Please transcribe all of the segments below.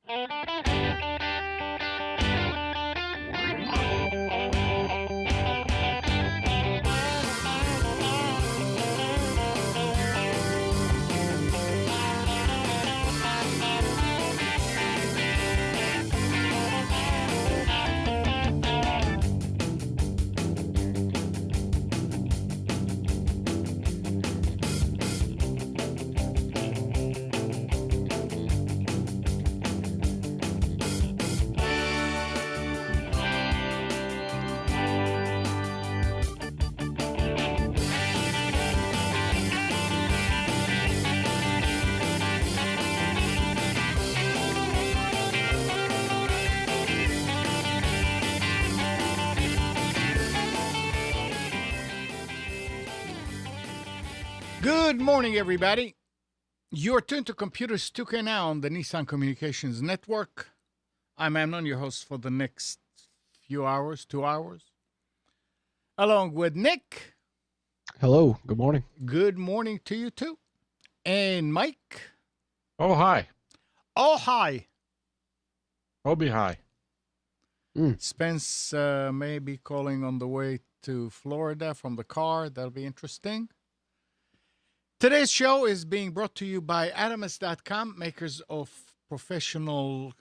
Good morning, everybody. You're tuned to Computers 2K now on the Nissan Communications Network. I'm Amnon, your host for the next few hours, 2 hours, along with Nick. Hello, good morning. Good morning to you, too. And Mike. Oh, hi. Oh, hi. Obi, hi. Spence may be calling on the way to Florida from the car. That'll be interesting. Today's show is being brought to you by Adamus.com, makers of professional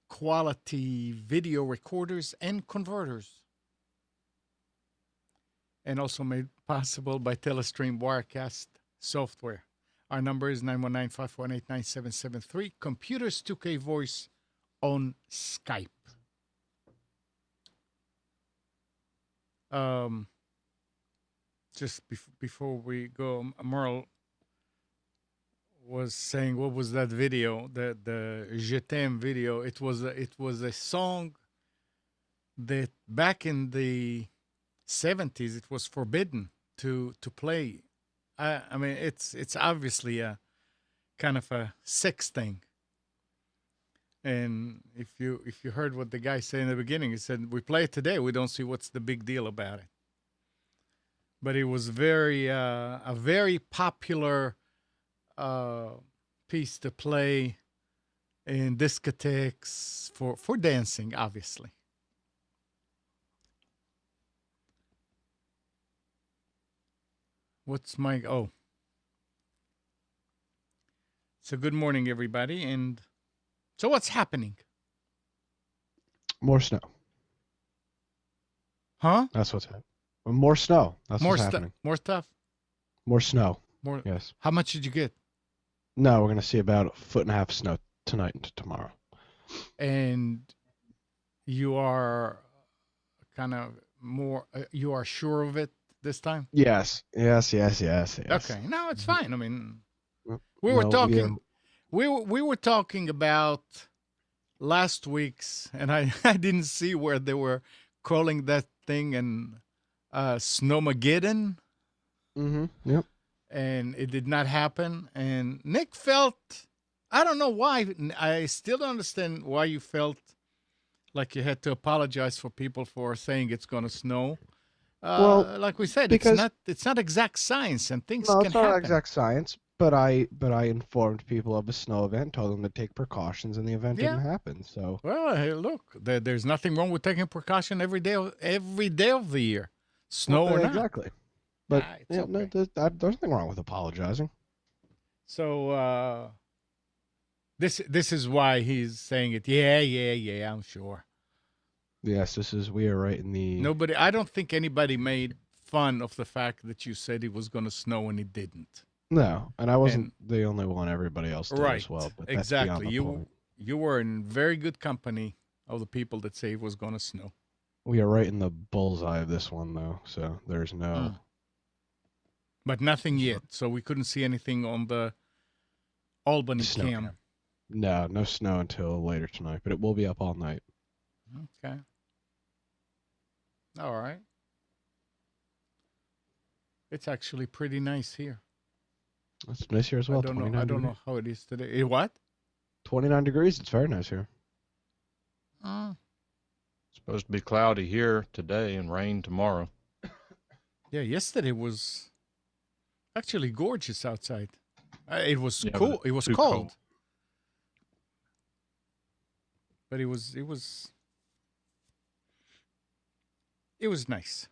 quality video recorders and converters. And also made possible by Telestream Wirecast software. Our number is 919-518-9773. Computers 2K Voice on Skype. Just before we go, Merle was saying, what was that video? The Je t'aime video. It was a song that back in the 70s it was forbidden to play. I mean, it's obviously a kind of a sex thing. And if you heard what the guy said in the beginning, he said, "We play it today. We don't see what's the big deal about it." But it was a very popular piece to play in discotheques for dancing, obviously. What's my So good morning, everybody, and so what's happening? More snow. Huh? That's what's happening. More snow. That's More what's stuff. happening. More stuff. More snow. More. Yes. How much did you get? No, we're going to see about 1.5 feet of snow tonight and tomorrow. And you are kind of more. You are sure of it this time? Yes. Okay. No, it's fine. I mean, we were No, talking. We were talking about last week's, and I didn't see where they were calling that thing and Snowmageddon. Mm-hmm. Yep. And it did not happen. And Nick felt, I don't know why. I still don't understand why you felt like you had to apologize for people for saying it's going to snow. Well, like we said, because it's not exact science, and things no, can it's not happen. exact science. But I informed people of a snow event, told them to take precautions, and the event didn't happen. So well, hey, look, there's nothing wrong with taking precaution every day of the year, snow or not. Exactly. But it's okay. no, there's nothing wrong with apologizing. So this is why he's saying it. Yeah, I'm sure. Yes, we are right in the. I don't think anybody made fun of the fact that you said it was going to snow and it didn't. No, and I wasn't the only one. Everybody else did as well. But that's exactly. Beyond the point. You were in very good company of the people that say it was going to snow. We are right in the bullseye of this one, though. So there's no. But nothing yet. So we couldn't see anything on the Albany Snow cam. No snow until later tonight, but it will be up all night. Okay. All right. It's actually pretty nice here. It's nice here as well. I don't know how it is today. What? 29 degrees. It's very nice here. Supposed to be cloudy here today and rain tomorrow. Yeah, yesterday was actually gorgeous outside. It was cool. It was cold. but it was nice.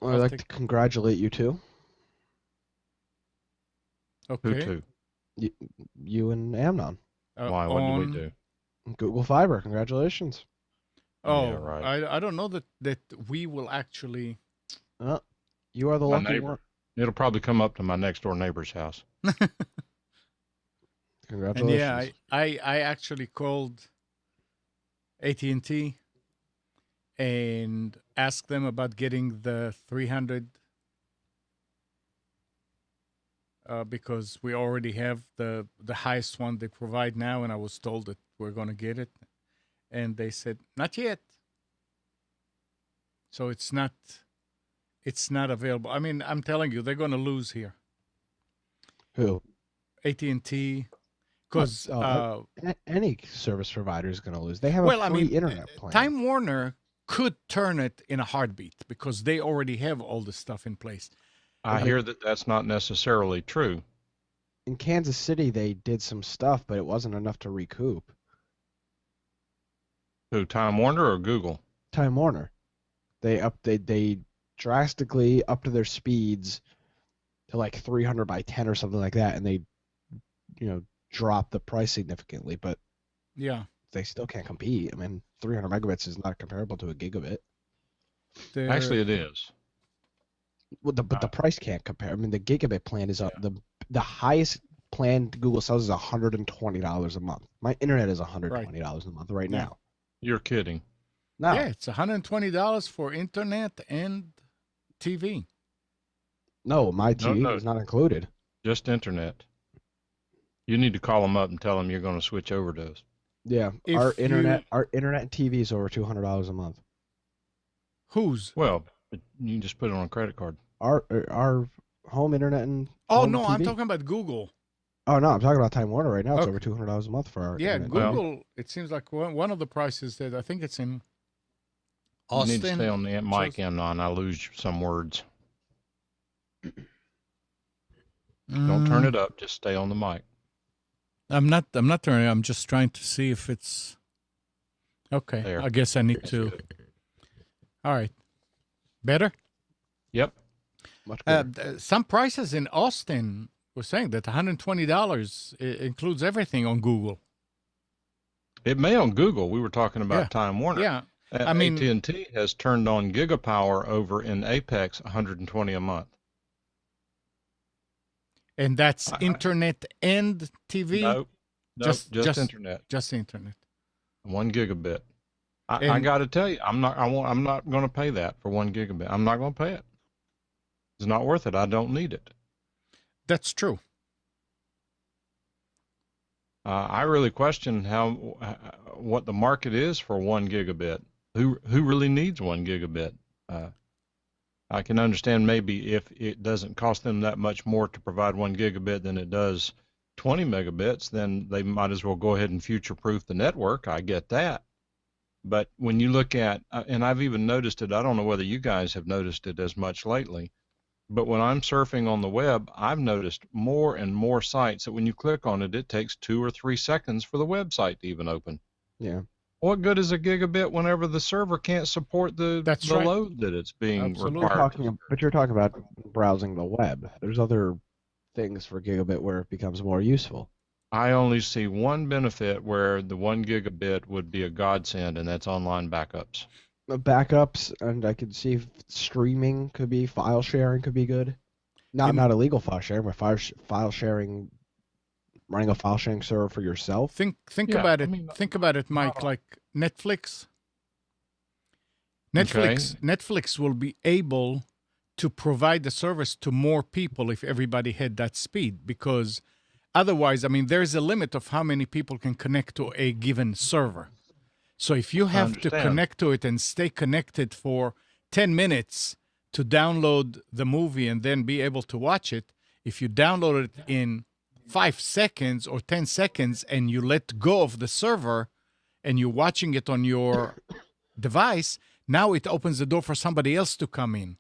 Well, I'd I'll like take- to congratulate you too. Who Okay. to? You and Amnon. Why? What did we on- do? Google Fiber. Congratulations. Oh, Yeah, right. I don't know that we will actually. You are the My lucky neighbor. one. It'll probably come up to my next door neighbor's house. And Congratulations. yeah, I actually called AT&T and asked them about getting the 300 because we already have the highest one they provide now, and I was told that we're going to get it, and they said not yet. So it's not available. I mean, I'm telling you, they're going to lose here. Who? AT&T, because Any service provider is going to lose. They have well, a I free mean, internet plan. Time Warner could turn it in a heartbeat because they already have all the stuff in place. I Right. hear that that's not necessarily true. In Kansas City, they did some stuff, but it wasn't enough to recoup. Who, Time Warner or Google? Time Warner, they drastically upped their speeds to like 300 by 10 or something like that, and they, dropped the price significantly, but Yeah. they still can't compete. I mean, 300 megabits is not comparable to a gigabit. they're- Actually, it is. Well, but the price can't compare. I mean, the gigabit plan is the highest plan Google sells is $120 a month. My internet is $120 a month right Yeah. now. You're kidding. No, yeah, it's $120 for internet and TV. no, my TV no. is not included. Just internet. You need to call them up and tell them you're going to switch over to us. Yeah, If our you- internet and TV is over $200 a month. Whose? Well, but you can just put it on a credit card. Our home internet and Oh home no, I'm TV. talking about Google. Oh no, I'm talking about Time Warner right now. It's Okay. over $200 a month for our Yeah, internet. Well- Google. It seems like one of the prices that I think it's in You Austin. need to stay on the mic, shows- Amnon. I lose some words. Don't turn it up. Just stay on the mic. I'm not turning. I'm just trying to see if it's okay. There. I guess I need to. All right. Better. Yep. Much better. Some prices in Austin were saying that $120 includes everything on Google. It may on Google. We were talking about Yeah. Time Warner. Yeah. I mean- AT&T has turned on Gigapower over in Apex, $120 a month. And that's I- internet and TV? No, Just- just internet. Just internet. 1 gigabit. I And- got to tell you, I'm not going to pay that for 1 gigabit. I'm not going to pay it. It's not worth it. I don't need it. That's true. I really question what the market is for 1 gigabit. Who really needs 1 gigabit? I can understand maybe if it doesn't cost them that much more to provide 1 gigabit than it does 20 megabits, then they might as well go ahead and future-proof the network. I get that. But when you look at, and I've even noticed it, I don't know whether you guys have noticed it as much lately, but when I'm surfing on the web, I've noticed more and more sites that when you click on it, it takes 2 or 3 seconds for the website to even open. Yeah. What good is a gigabit whenever the server can't support the That's right. load that it's being Absolutely. required? But you're talking about browsing the web. There's other things for gigabit where it becomes more useful. I only see one benefit where the 1 gigabit would be a godsend, and that's online backups. Backups, and I could see streaming could be, file sharing could be good. In- Not illegal file sharing, but file sharing, running a file sharing server for yourself. Think Yeah, about I it. mean, Think about it, Mike. not- Like Netflix. Okay. Netflix will be able to provide the service to more people if everybody had that speed, because otherwise, I mean, there's a limit of how many people can connect to a given server. So if you have to understand. connect to it and stay connected for 10 minutes to download the movie and then be able to watch it, if you download it in 5 seconds or 10 seconds and you let go of the server and you're watching it on your device, now it opens the door for somebody else to come in.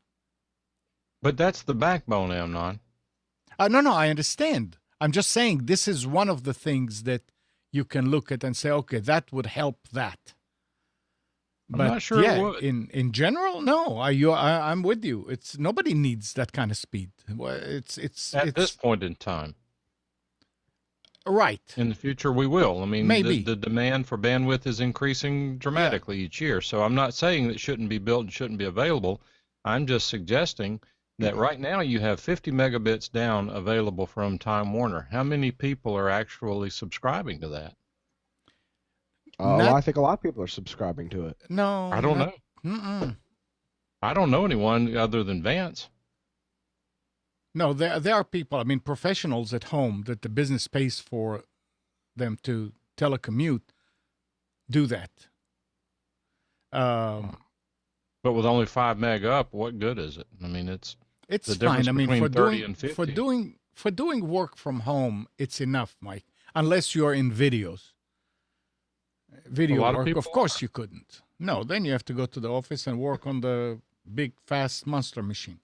But that's the backbone, Amnon. No, I understand. I'm just saying this is one of the things that you can look at and say, okay, that would help that. I'm not sure it would. in general, no. I'm with you. It's nobody needs that kind of speed. Well, it's At this point in time. right. In the future, we will. I mean, Maybe. the demand for bandwidth is increasing dramatically each year. So I'm not saying that it shouldn't be built and shouldn't be available. I'm just suggesting that right now you have 50 megabits down available from Time Warner. How many people are actually subscribing to that? I think a lot of people are subscribing to it. No, I don't know. Mm-mm. I don't know anyone other than Vance. No, there are people. I mean, professionals at home that the business pays for them to telecommute do that. But with only 5 meg up, what good is it? I mean, it's It's the difference fine. I mean, between for 30 doing and 50. for doing work from home, it's enough, Mike. Unless you're in videos, video A lot of work. people Of course, you couldn't. No, then you have to go to the office and work on the big, fast monster machine.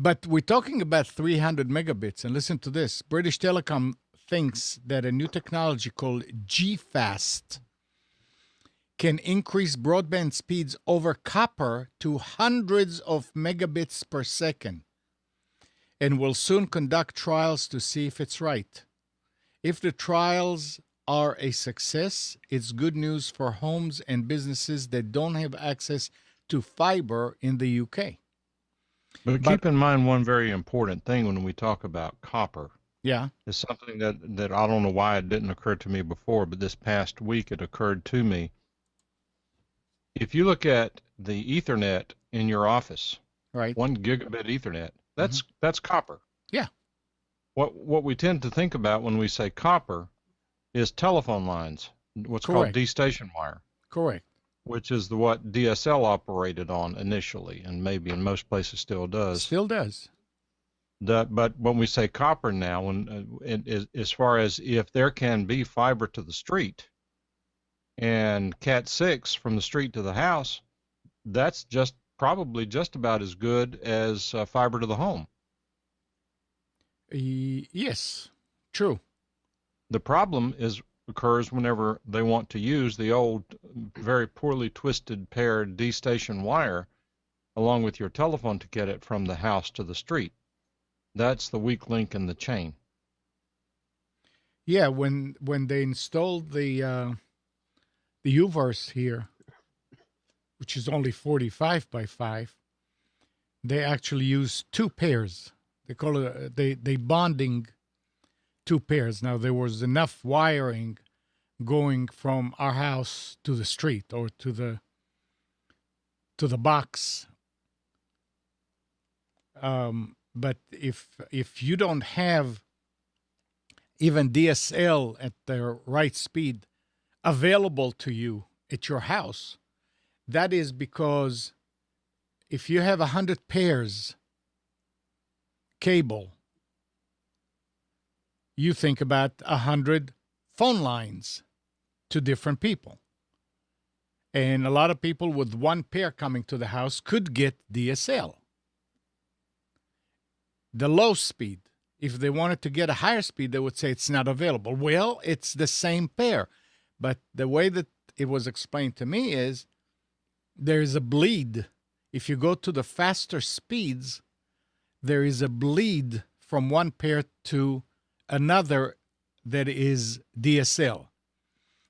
But we're talking about 300 megabits, and listen to this: British Telecom thinks that a new technology called G-Fast can increase broadband speeds over copper to hundreds of megabits per second, and will soon conduct trials to see if it's right. If the trials are a success, it's good news for homes and businesses that don't have access to fiber in the UK. But keep in mind one very important thing when we talk about copper. Yeah. It's something that I don't know why it didn't occur to me before, but this past week it occurred to me. If you look at the Ethernet in your office, Right. 1 gigabit Ethernet, that's copper. Yeah. What we tend to think about when we say copper is telephone lines, what's called Correct. D-station wire, Correct. which is what DSL operated on initially, and maybe in most places still does. Still does. But when we say copper now, as far as if there can be fiber to the street and Cat6 from the street to the house, that's probably just about as good as fiber to the home. Yes. True. The problem occurs whenever they want to use the old, very poorly twisted paired D-station wire along with your telephone to get it from the house to the street. That's the weak link in the chain. Yeah. When they installed the UVerse here, which is only 45 by 5, they actually use 2 pairs. They call it they bonding 2 pairs. Now there was enough wiring going from our house to the street or to the box. But if you don't have even DSL at the right speed available to you at your house, that is because if you have 100 pairs cable, you think about 100 phone lines to different people. And a lot of people with 1 pair coming to the house could get DSL. The low speed, if they wanted to get a higher speed, they would say it's not available. Well, it's the same pair. But the way that it was explained to me is there is a bleed. If you go to the faster speeds, there is a bleed from 1 pair to another that is DSL.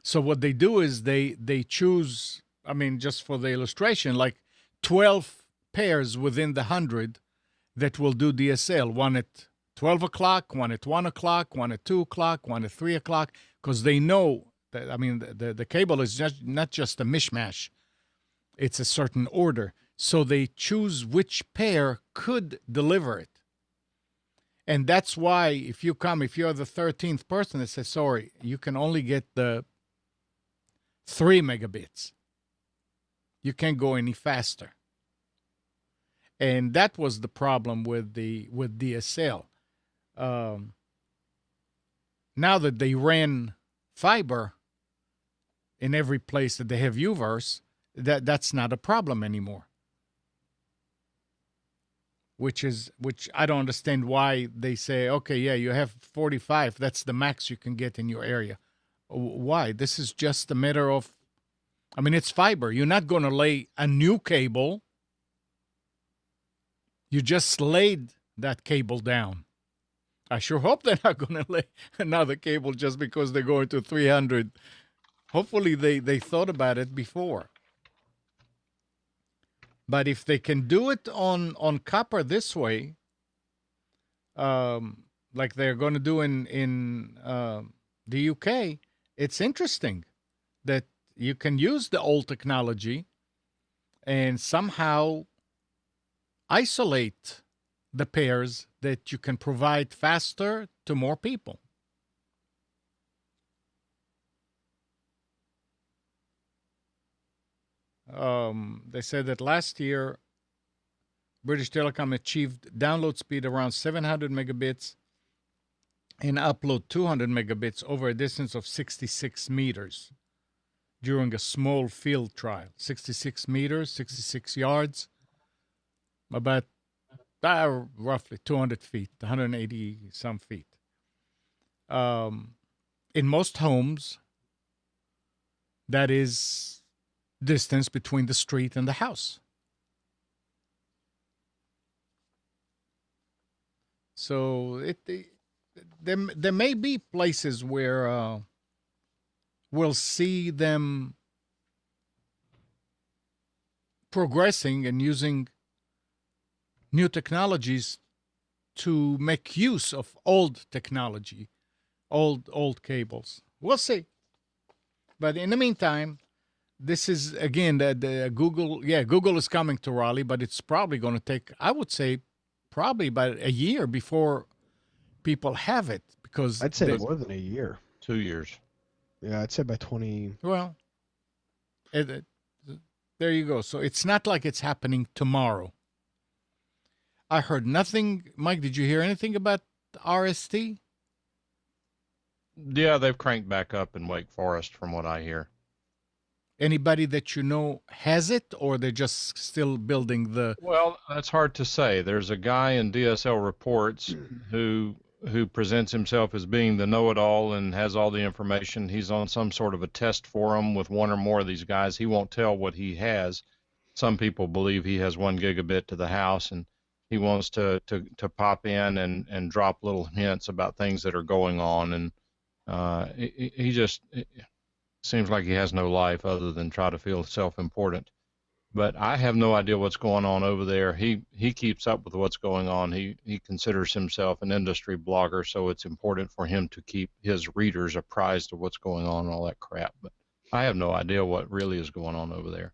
So what they do is they choose, I mean, just for the illustration, like 12 pairs within the 100 that will do DSL, 1 at 12 o'clock, 1 at 1 o'clock, 1 at 2 o'clock, 1 at 3 o'clock, because they know that, I mean, the cable is not just a mishmash. It's a certain order. So they choose which pair could deliver it. And that's why if you're the 13th person that says, sorry, you can only get the 3 megabits. You can't go any faster. And that was the problem with DSL. Now that they ran fiber in every place that they have UVerse, that's not a problem anymore. Which I don't understand why they say, okay, yeah, you have 45. That's the max you can get in your area. Why? This is just a matter of, I mean, it's fiber. You're not going to lay a new cable. You just laid that cable down. I sure hope they're not going to lay another cable just because they're going to 300. Hopefully they thought about it before. But if they can do it on copper this way, like they're going to do in the UK, it's interesting that you can use the old technology and somehow isolate the pairs that you can provide faster to more people. They said that last year, British Telecom achieved download speed around 700 megabits and upload 200 megabits over a distance of 66 meters during a small field trial. 66 meters, 66 yards, about roughly 200 feet, 180 some feet. In most homes, that is distance between the street and the house. So there may be places where we'll see them progressing and using new technologies to make use of old technology, old cables. We'll see. But in the meantime, this is again the Google. Yeah, Google is coming to Raleigh, but it's probably going to take, I would say, probably about a year before people have it, because I'd say more than a year. 2 years. Yeah, I'd say by 20. Well, there you go. So it's not like it's happening tomorrow. I heard nothing. Mike, did you hear anything about RST? Yeah, they've cranked back up in Wake Forest from what I hear. Anybody that you know has it, or they're just still building the... Well, that's hard to say. There's a guy in DSL Reports who presents himself as being the know-it-all and has all the information. He's on some sort of a test forum with one or more of these guys. He won't tell what he has. Some people believe he has 1 gigabit to the house, and he wants to pop in and drop little hints about things that are going on. And he just... seems like he has no life other than try to feel self-important. But I have no idea what's going on over there. He keeps up with what's going on. He considers himself an industry blogger, so it's important for him to keep his readers apprised of what's going on and all that crap. But I have no idea what really is going on over there.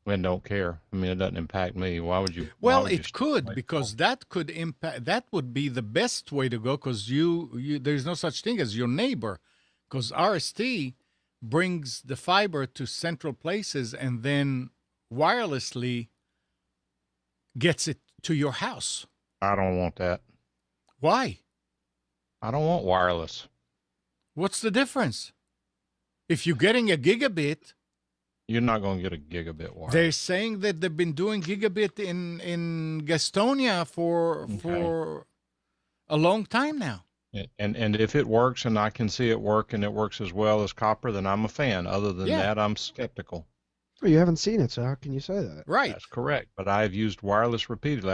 And don't care. I mean, it doesn't impact me. Why would you? Well, it could, because that could impact. That would be the best way to go, because you there's no such thing as your neighbor, because RST brings the fiber to central places and then wirelessly gets it to your house. I don't want that. Why? I don't want wireless. What's the difference? If you're getting a gigabit, you're not going to get a gigabit wireless. They're saying that they've been doing gigabit in Gastonia for a long time now. And if it works and I can see it work and it works as well as copper, then I'm a fan. Other than that, I'm skeptical. Well, you haven't seen it, so how can you say that? Right. That's correct. But I've used wireless repeatedly.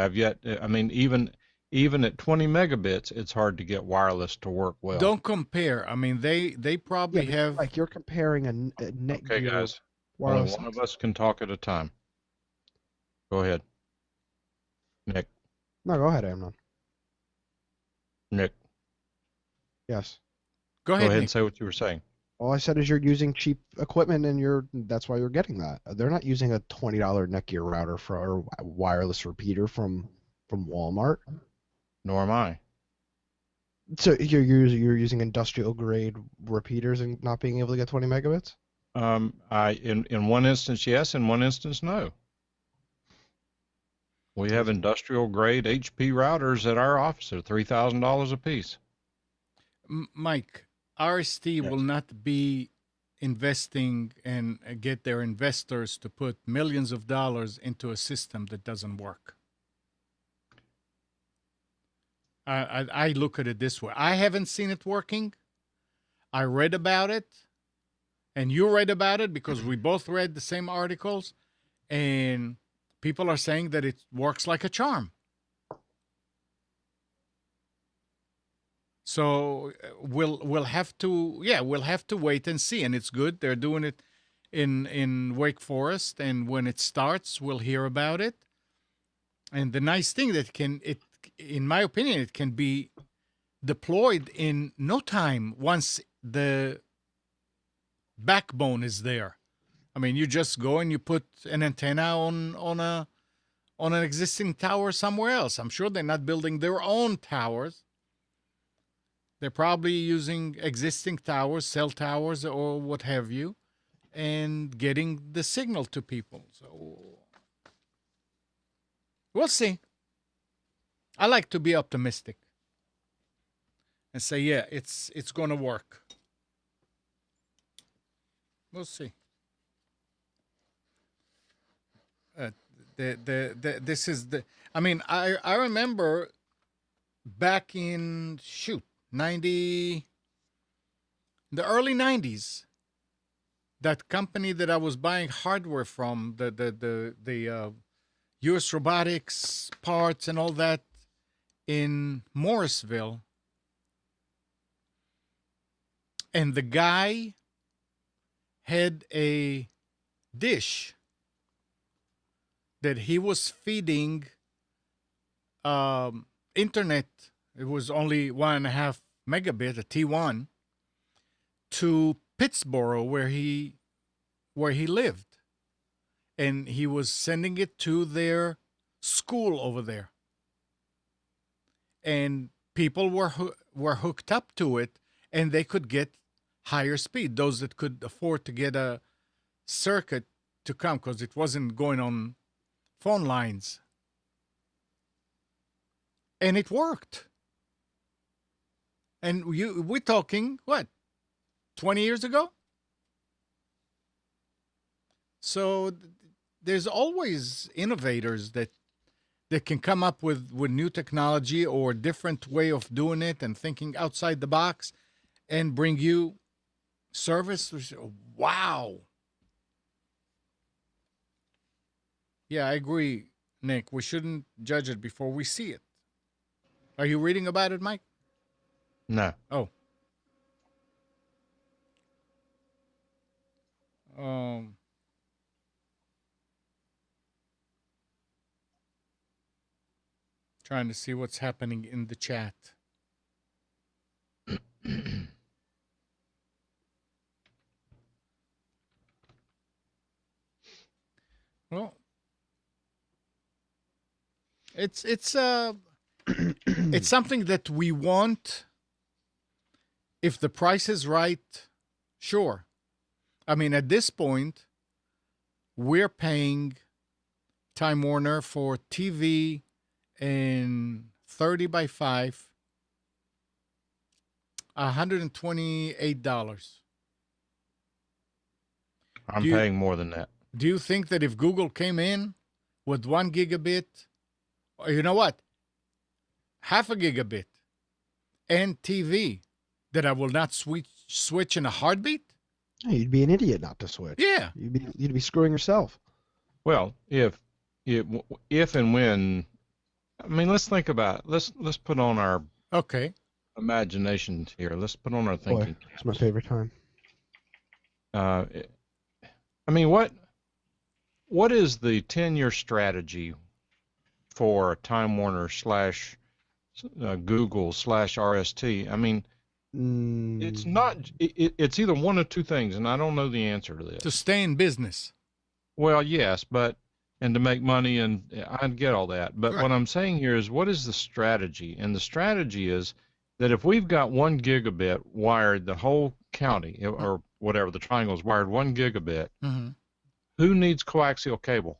Even at 20 megabits, it's hard to get wireless to work well. Don't compare. I mean, they probably have... Like, you're comparing a net. Okay, guys. Only one of us can talk at a time. Go ahead. Nick. No, go ahead, Amnon. Nick. Yes. Go ahead and say what you were saying. All I said is you're using cheap equipment, and that's why you're getting that. They're not using a $20 Netgear router or a wireless repeater from Walmart. Nor am I. So you're using industrial grade repeaters and not being able to get 20 megabits? In one instance, yes. In one instance, no. We have industrial grade HP routers at our office. They're $3,000 a piece. Mike, RST will not be investing and get their investors to put millions of dollars into a system that doesn't work. I look at it this way. I haven't seen it working. I read about it, and you read about it because we both read the same articles, and people are saying that it works like a charm. So we'll have to wait and see. And it's good they're doing it in Wake Forest, and when it starts, we'll hear about it. And the nice thing that in my opinion, it can be deployed in no time once the backbone is there. I mean, you just go and you put an antenna on an existing tower somewhere else. I'm sure they're not building their own towers. They're probably using existing towers, cell towers, or what have you, and getting the signal to people. So we'll see. I like to be optimistic and say, yeah, it's going to work. We'll see. This is the. I mean, I remember back in the early 90s, that company that I was buying hardware from, the US Robotics parts and all that in Morrisville, and the guy had a dish that he was feeding internet. It was only 1.5 megabit, a T1, to Pittsboro, where he lived, and he was sending it to their school over there, and people were hooked up to it, and they could get higher speed. Those that could afford to get a circuit to come, because it wasn't going on phone lines, and it worked. And we're talking, what, 20 years ago? So there's always innovators that can come up with new technology or different way of doing it and thinking outside the box and bring you service. Wow. Yeah, I agree, Nick. We shouldn't judge it before we see it. Are you reading about it, Mike? No. Oh. Trying to see what's happening in the chat. Well, it's it's something that we want. If the price is right, sure. I mean, at this point, we're paying Time Warner for TV in 30 by 5, $128. I'm paying more than that. Do you think that if Google came in with 1 gigabit, or you know what, 0.5 gigabit and TV, that I will not switch in a heartbeat? You'd be an idiot not to switch. Yeah. You'd be screwing yourself. Well, if and when, I mean, let's think about it. Let's put on our imagination here. Let's put on our thinking. Boy, it's my favorite time. I mean, what is the 10-year strategy for Time Warner / Google / RST? I mean, it's not. It's either one of two things, and I don't know the answer to this. To stay in business. Well, yes, and to make money, and I get all that. But what I'm saying here is, what is the strategy? And the strategy is that if we've got 1 gigabit wired, the whole county or whatever, the triangle is wired 1 gigabit. Mm-hmm. Who needs coaxial cable?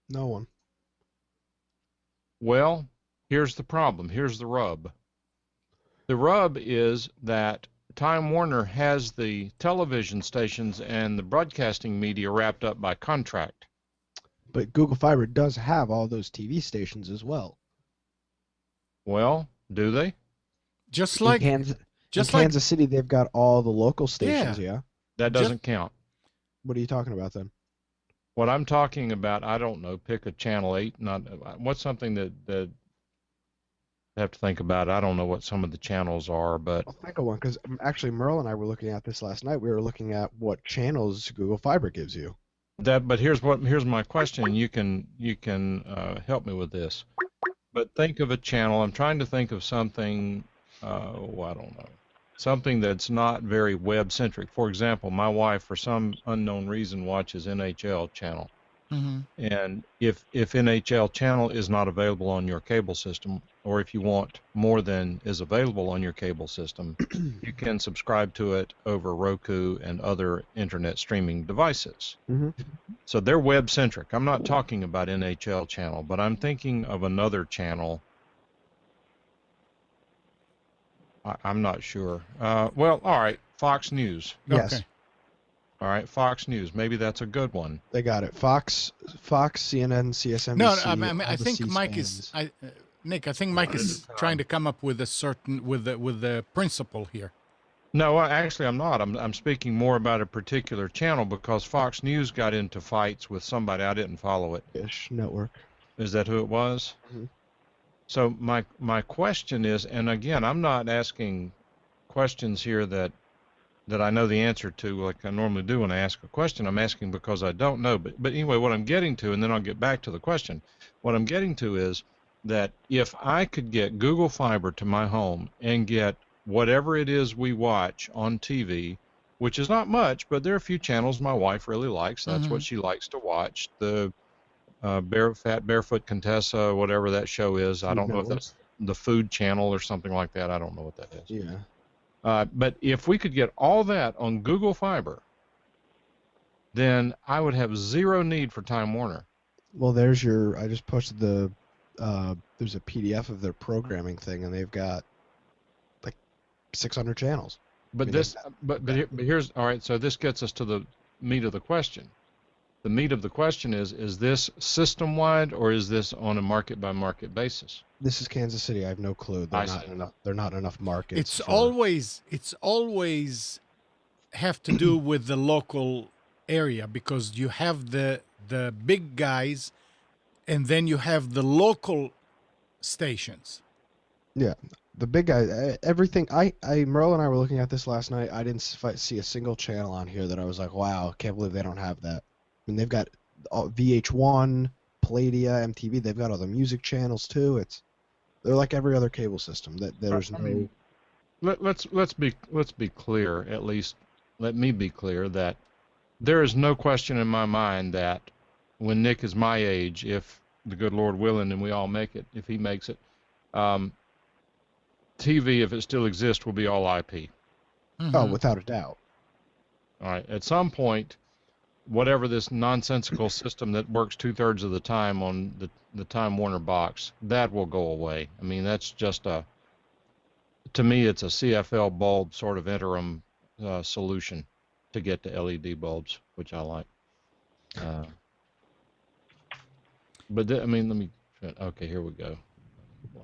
No one. Well, here's the problem. Here's the rub. The rub is that Time Warner has the television stations and the broadcasting media wrapped up by contract. But Google Fiber does have all those TV stations as well. Well, Do they? Just In like, Kansas, just in like, Kansas City, they've got all the local stations. yeah. Yeah. That Just doesn't count. What are you talking about then? What I'm talking about, I don't know. Pick a channel 8. Not what's something that I have to think about. I don't know what some of the channels are, but I'll think of one because actually Merle and I were looking at this last night. We were looking at what channels Google Fiber gives you. but here's my question. You can help me with this. But think of a channel. I'm trying to think of something. I don't know. Something that's not very web centric. For example, my wife, for some unknown reason, watches NHL channel. hmm And if NHL channel is not available on your cable system, or if you want more than is available on your cable system, you can subscribe to it over Roku and other internet streaming devices. Mm-hmm. So they're web centric. I'm not talking about NHL channel, but I'm thinking of another channel. I'm not sure. Well, all right, Fox News. Yes, Okay. All right, Fox News. Maybe that's a good one. they got it. Fox, CNN, CSNBC. No, I mean, all I the think Mike is, C-SPANs. Nick, I think Mike is trying to come up with a certain, with the principle here. No, actually, I'm not. I'm speaking more about a particular channel because Fox News got into fights with somebody. I didn't follow it. Ish Network. Is that who it was? Mhm. So my question is, and again, I'm not asking questions here that I know the answer to, like I normally do when I ask a question. I'm asking because I don't know. But anyway, what I'm getting to, and then I'll get back to the question. What I'm getting to is that if I could get Google Fiber to my home and get whatever it is we watch on TV, which is not much, but there are a few channels my wife really likes. That's what she likes to watch. The Barefoot Contessa, whatever that show is. I Food don't know if Network. that's the Food Channel or something like that. I don't know what that is. Yeah. But if we could get all that on Google Fiber, then I would have zero need for Time Warner. Well, there's your. I just posted the. There's a PDF of their programming thing, and they've got like 600 channels. But mean, this, but here's all right. So this gets us to the meat of the question. The meat of the question is this system wide or is this on a market by market basis? This is Kansas City. I have no clue. I They're not see. enough. They're not enough markets. It's for- always have to do with the local area because you have the big guys, and then you have the local stations. the big guy. Everything. Merle and I were looking at this last night. I didn't see a single channel on here that I was like, wow, can't believe they don't have that. I mean, they've got VH1, Palladia, MTV. They've got all the music channels too. They're like every other cable system. That there's I no. mean, let's be clear. At least let me be clear that there is no question in my mind that when Nick is my age, if the good Lord willing and we all make it, if he makes it, TV, if it still exists, will be all IP. Oh, without a doubt. All right. At some point, whatever this nonsensical system that works 2/3 of the time on the Time Warner box, that will go away. I mean, that's just to me, it's a CFL bulb sort of interim solution to get to LED bulbs, which I like. But I mean, okay, here we go. Wow.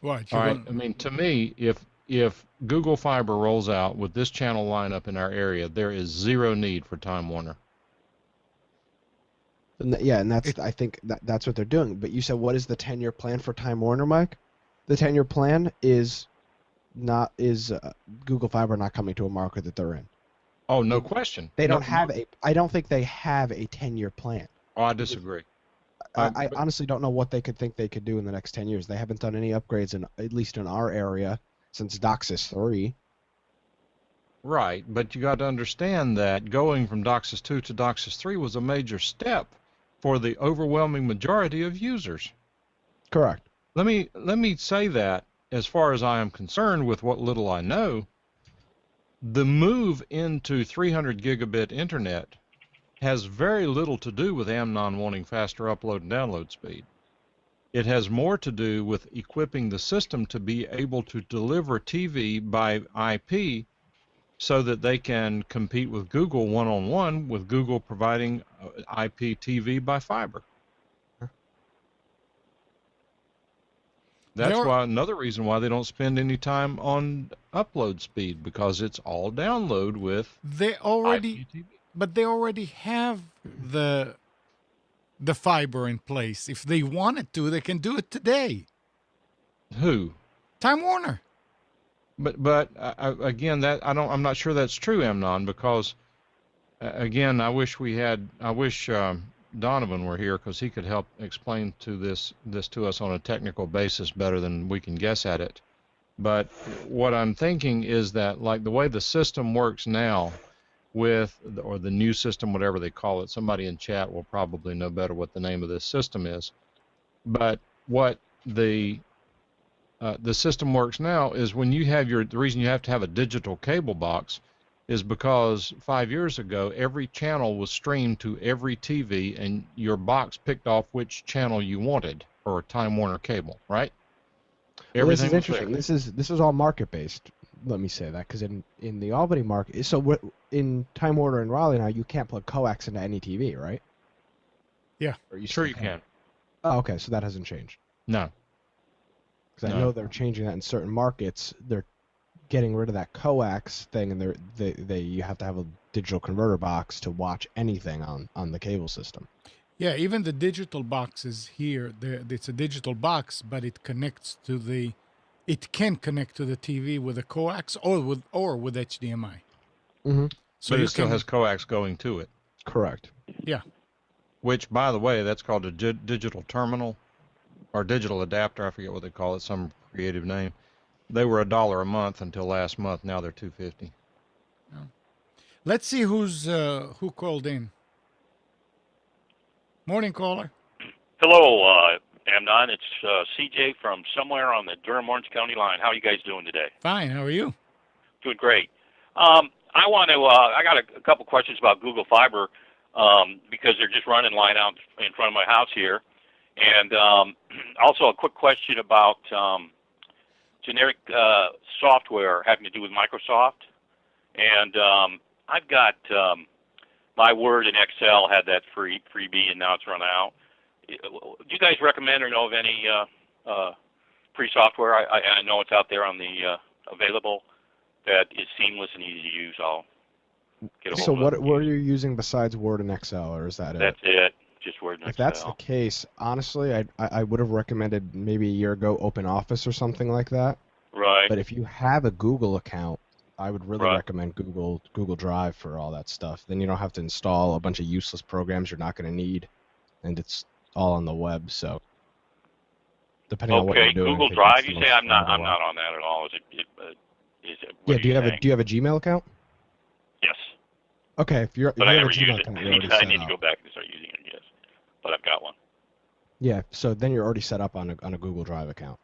What? All right. I mean, to me, if Google Fiber rolls out with this channel lineup in our area, there is zero need for Time Warner. And that's I think that's what they're doing. But you said, what is the 10-year plan for Time Warner, Mike? The 10-year plan is Google Fiber not coming to a market that they're in. Oh, no question. They don't have I don't think they have a 10-year plan. Oh, I disagree. I honestly don't know what they could think they could do in the next 10 years. They haven't done any upgrades at least in our area since DOCSIS 3. Right, but you got to understand that going from DOCSIS 2 to DOCSIS 3 was a major step for the overwhelming majority of users. Correct. Let me say that as far as I am concerned with what little I know, the move into 300 gigabit internet has very little to do with Amnon wanting faster upload and download speed. It has more to do with equipping the system to be able to deliver TV by IP so that they can compete with Google one-on-one, with Google providing IP TV by fiber. That's They're why another reason why they don't spend any time on upload speed, because it's all download with they already, IPTV. but they already have the fiber in place. If they wanted to, they can do it today. Who? Time Warner. But again, that I'm not sure that's true, Amnon, because again, I wish Donovan were here, because he could help explain this to us on a technical basis better than we can guess at it. But what I'm thinking is that, like, the way the system works now or the new system, whatever they call it, somebody in chat will probably know better what the name of this system is. But what the system works now is, when you have the reason you have to have a digital cable box is because 5 years ago, every channel was streamed to every TV, and your box picked off which channel you wanted for Time Warner Cable, right? Well, this is Everything was interesting. there. This is all market based. Let me say that, because in the Albany market, so in Time Warner and Raleigh now, you can't plug coax into any TV, right? Yeah. Or you Sure still you can. Oh, okay, so that hasn't changed. No. Because I No. know they're changing that in certain markets. They're getting rid of that coax thing, and you have to have a digital converter box to watch anything on the cable system. Yeah, even the digital boxes here, it's a digital box, but it connects to it can connect to the TV with a coax or with HDMI. Mm-hmm. So But you it still can, has coax going to it, Correct. yeah, which, by the way, that's called a digital terminal or digital adapter. I forget what they call it, some creative name. They were $1 a month until last month. Now they're $2.50. Let's see who called in. Morning, caller. Hello, Amnon. It's CJ from somewhere on the Durham-Orange County line. How are you guys doing today? Fine. How are you? Doing great. I want to. I got a couple questions about Google Fiber because they're just running line out in front of my house here, and also a quick question about generic software having to do with Microsoft. And I've got my Word and Excel had that freebie, and now it's run out. Do you guys recommend or know of any free software? I know it's out there on the available that is seamless and easy to use. I'll get a So hold of what are you using besides Word and Excel, or is that it? That's it. Just Word and If Excel. that's the case, honestly, I would have recommended maybe a year ago OpenOffice or something like that. Right. But if you have a Google account, I would really Right. recommend Google Drive for all that stuff. Then you don't have to install a bunch of useless programs you're not going to need, and it's all on the web. So depending on what Okay. you're doing, Google I think Drive. that's the You most say I'm not reliable. on that at all. Is it? Yeah. What are you saying? Do you have a Gmail account? Yes. Okay. If you But I have a never use Gmail it. account, you're already I set need to up. go back and start using it. Yes. But I've got one. Yeah. So then you're already set up on a Google Drive account.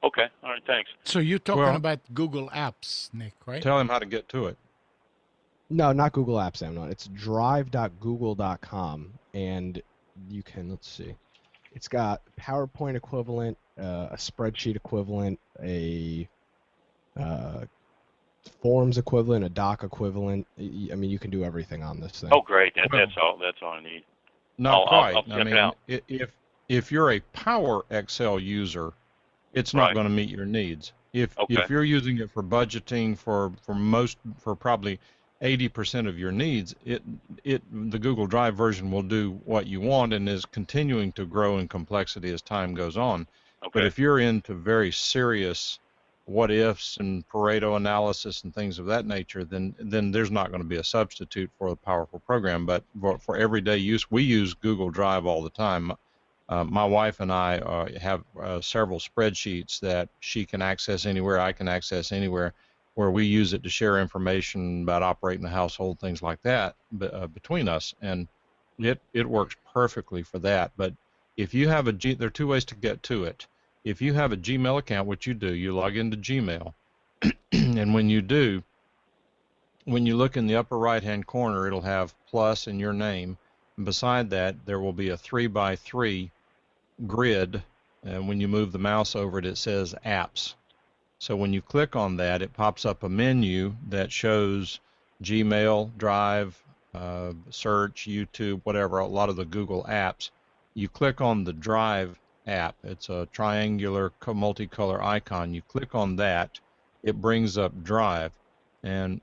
Okay. All right. Thanks. So you're talking Well- about Google Apps, Nick, right? Tell him how to get to it. No, not Google Apps, Amnon. It's drive.google.com, and you can, let's see, it's got PowerPoint equivalent, a spreadsheet equivalent, a Forms equivalent, a Doc equivalent. I mean, you can do everything on this thing. Oh, great. Well- That's all. That's all I need. Not I'll quite. check I it mean, out. if you're a Power Excel user, it's not Right. going to meet your needs. If Okay. you're using it for budgeting for probably 80% of your needs, the Google Drive version will do what you want and is continuing to grow in complexity as time goes on. Okay. But if you're into very serious what ifs and Pareto analysis and things of that nature, then there's not going to be a substitute for a powerful program. But for everyday use, we use Google Drive all the time. My wife and I have several spreadsheets that she can access anywhere, I can access anywhere, where we use it to share information about operating the household, things like that, between us, and it works perfectly for that. But if you have there are two ways to get to it. If you have a Gmail account, which you do, you log into Gmail, and when you do, when you look in the upper right-hand corner, it'll have plus and your name. And beside that, there will be a 3x3 grid, and when you move the mouse over it, it says apps. So when you click on that, it pops up a menu that shows Gmail, Drive, Search, YouTube, whatever, a lot of the Google apps. You click on the Drive app. It's a triangular multicolor icon. You click on that, it brings up Drive. And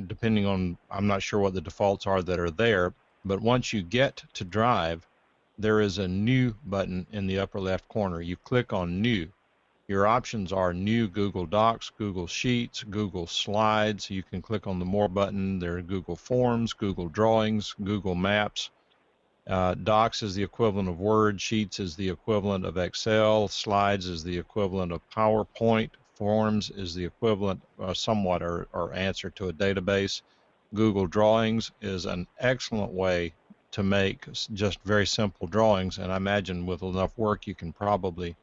depending on, I'm not sure what the defaults are that are there, but once you get to Drive, there is a New button in the upper left corner. You click on New. Your options are New Google Docs, Google Sheets, Google Slides. You can click on the More button. There are Google Forms, Google Drawings, Google Maps. Docs is the equivalent of Word. Sheets is the equivalent of Excel. Slides is the equivalent of PowerPoint. Forms is the equivalent, somewhat, or answer to a database. Google Drawings is an excellent way to make just very simple drawings, and I imagine with enough work you can probably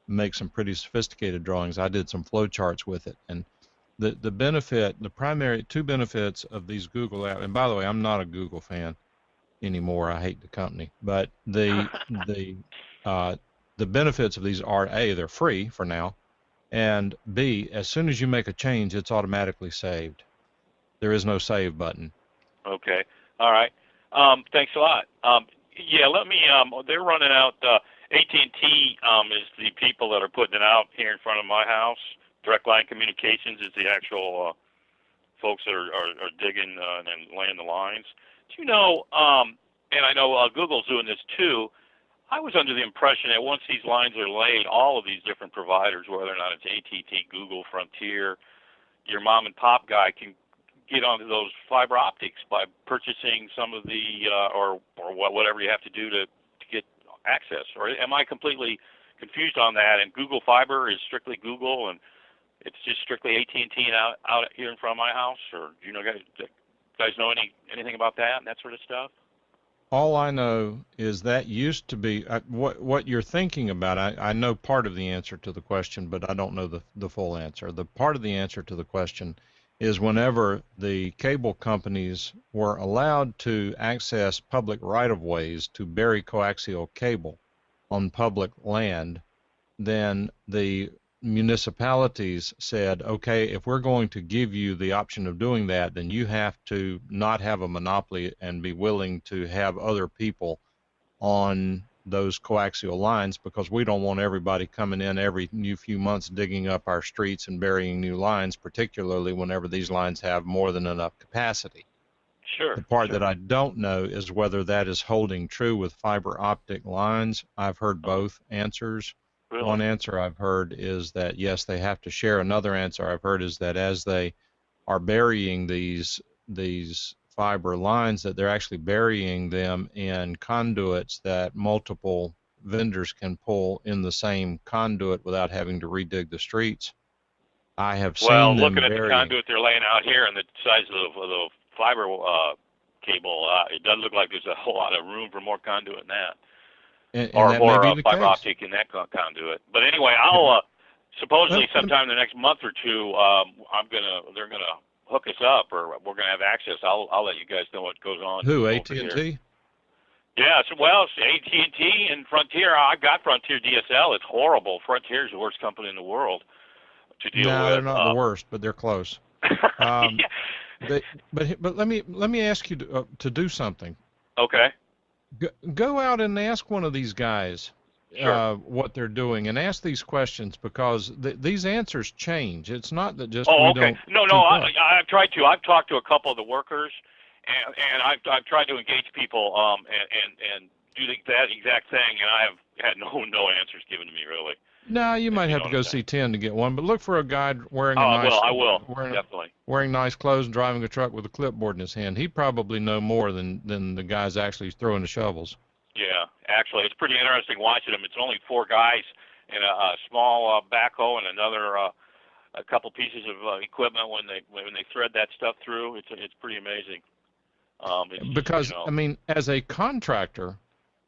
make some pretty sophisticated drawings. I did some flowcharts with it, and the benefit, the primary two benefits of these Google apps, and by the way, I'm not a Google fan anymore. I hate the company, but the benefits of these are A, they're free for now, and B, as soon as you make a change, it's automatically saved. There is no save button. Okay. All right. Thanks a lot. Yeah, let me. They're running out. AT&T is the people that are putting it out here in front of my house. Direct Line Communications is the actual folks that are digging and laying the lines. Do you know? And I know Google's doing this too. I was under the impression that once these lines are laid, all of these different providers, whether or not it's AT&T, Google, Frontier, your mom and pop guy can get onto those fiber optics by purchasing some of the or whatever you have to do to get access. Or am I completely confused on that? And Google Fiber is strictly Google, and it's just strictly AT&T and out here in front of my house? Or do you guys know anything about that and that sort of stuff? All I know is that used to be what you're thinking about. I know part of the answer to the question, but I don't know the full answer. The part of the answer to the question is whenever the cable companies were allowed to access public right-of-ways to bury coaxial cable on public land, then the municipalities said, okay, if we're going to give you the option of doing that, then you have to not have a monopoly and be willing to have other people on those coaxial lines, because we don't want everybody coming in every few months digging up our streets and burying new lines, particularly whenever these lines have more than enough capacity. Sure. The part that I don't know is whether that is holding true with fiber optic lines. I've heard both answers. Really? One answer I've heard is that, yes, they have to share. Another answer I've heard is that as they are burying these fiber lines, that they're actually burying them in conduits that multiple vendors can pull in the same conduit without having to redig the streets. I have seen them looking at burying. the conduit they're laying out here and the size of the fiber cable, it doesn't look like there's a whole lot of room for more conduit in that. And or that more may be the fiber case. optic in that conduit. But anyway, I'll supposedly sometime in the next month or two, they're gonna hook us up, or we're gonna have access. I'll let you guys know what goes on. Who, over AT&T? here. Yeah, well, it's AT&T and Frontier. I've got Frontier DSL. It's horrible. Frontier's the worst company in the world to deal with. No, they're not the worst, but they're close. Yeah. But let me ask you to do something. Okay. Go out and ask one of these guys Sure. what they're doing, and ask these questions, because these answers change. It's not that just Oh, we okay. don't. No, I've tried to. I've talked to a couple of the workers, and I've tried to engage people and do that exact thing, and I have had no answers given to me, really. No, you might have to go see Tim to get one, but look for a guy wearing I will. Definitely. Wearing nice clothes and driving a truck with a clipboard in his hand. He'd probably know more than the guys actually throwing the shovels. Yeah, actually, it's pretty interesting watching them. It's only 4 guys and a small backhoe and another a couple pieces of equipment when they thread that stuff through. It's pretty amazing. Because I mean, as a contractor,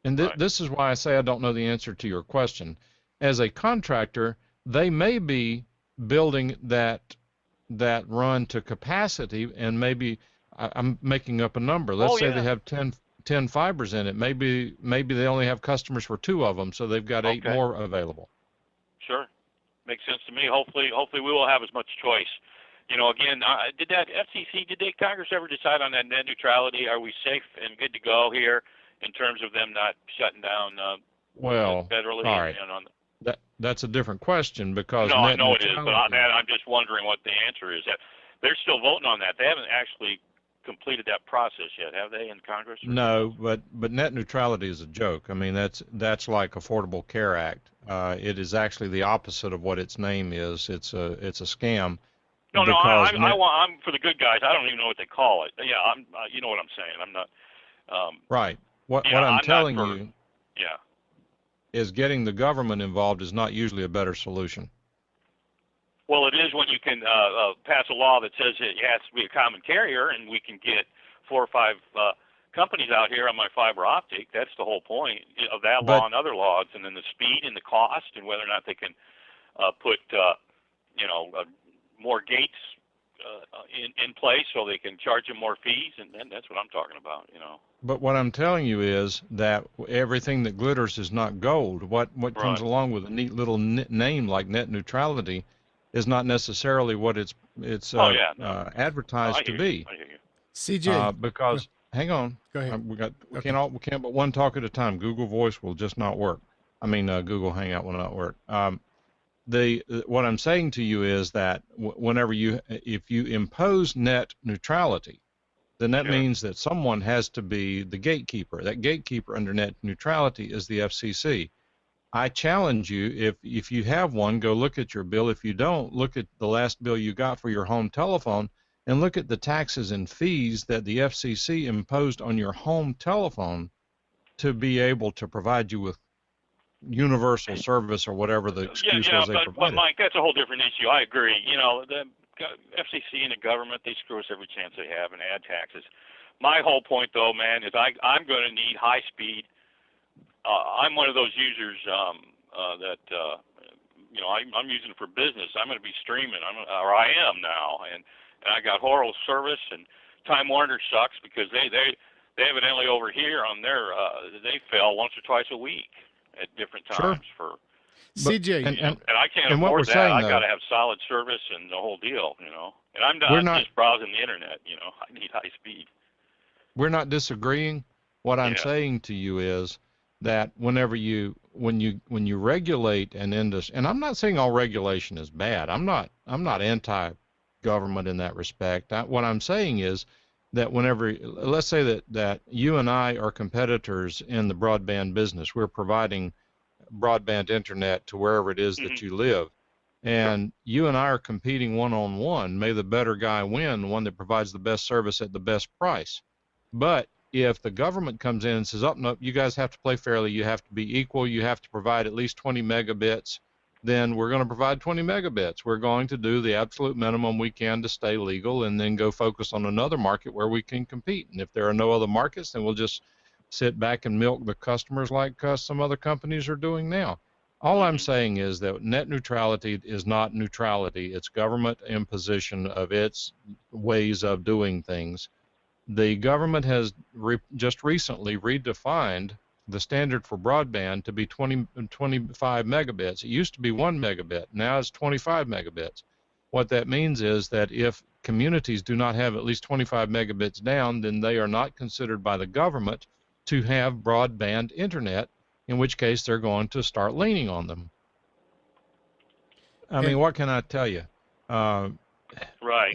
and Right. this is why I say I don't know the answer to your question. As a contractor, they may be building that run to capacity, and maybe I'm making up a number. Let's say they have 10 fibers in it. Maybe they only have customers for 2 of them, so they've got 8 more available. Sure, makes sense to me. Hopefully we will have as much choice. Again, did that FCC, Congress ever decide on that net neutrality? Are we safe and good to go here in terms of them not shutting down Well, federally all right. and on. That's a different question because No, I net know it is, but neutrality. I'm just wondering what the answer is. They're still voting on that. They haven't actually completed that process yet, have they, in Congress? No, but net neutrality is a joke. I mean, that's like Affordable Care Act. It is actually the opposite of what its name is. It's a scam. No, Because I'm for the good guys. I don't even know what they call it. Yeah, you know what I'm saying. I'm not. right. What Yeah, I'm I'm telling not for, you Yeah. is getting the government involved is not usually a better solution. Well, it is when you can pass a law that says it has to be a common carrier, and we can get 4 or 5 companies out here on my fiber optic. That's the whole point of that law and other laws, and then the speed and the cost, and whether or not they can put more gates in place so they can charge them more fees, and that's what I'm talking about. But what I'm telling you is that everything that glitters is not gold. What comes Right. along with a neat little name like net neutrality is not necessarily what it's advertised to be. I hear you. CJ, Because hang on, go ahead. we Okay. can't but one talk at a time. Google Voice will just not work. I mean, Google Hangout will not work. What I'm saying to you is that if you impose net neutrality, then that Sure. means that someone has to be the gatekeeper. That gatekeeper under net neutrality is the FCC. I challenge you, if you have one, go look at your bill. If you don't, look at the last bill you got for your home telephone and look at the taxes and fees that the FCC imposed on your home telephone to be able to provide you with universal service or whatever the excuse was they but provided. Mike, that's a whole different issue. I agree. The FCC and the government, they screw us every chance they have and add taxes. My whole point, though, man, is I'm going to need high speed. I'm one of those users that I'm using it for business. I'm going to be streaming. I am now, and I got horrible service. And Time Warner sucks because they evidently over here on their they fail once or twice a week at different times for. CJ, And I can't and what we're afford that. saying, I though- got to have solid service and the whole deal, And I'm We're not not- just browsing the internet, I need high speed. We're not disagreeing. What I'm Yeah. saying to you is that when you regulate an industry, and I'm not saying all regulation is bad. I'm not anti-government in that respect. What I'm saying is that let's say that you and I are competitors in the broadband business. We're providing broadband internet to wherever it is that you live. And you and I are competing one-on-one. May the better guy win, the one that provides the best service at the best price. But if the government comes in and says, oh, no, you guys have to play fairly, you have to be equal, you have to provide at least 20 megabits, then we're going to provide 20 megabits. We're going to do the absolute minimum we can to stay legal and then go focus on another market where we can compete. And if there are no other markets, then we'll just sit back and milk the customers like some other companies are doing now. All I'm saying is that net neutrality is not neutrality. It's government imposition of its ways of doing things. The government has just recently redefined the standard for broadband to be 25 megabits. It used to be 1 megabit. Now it's 25 megabits. What that means is that if communities do not have at least 25 megabits down, then they are not considered by the government to have broadband internet, in which case they're going to start leaning on them. I mean, what can I tell you? Right.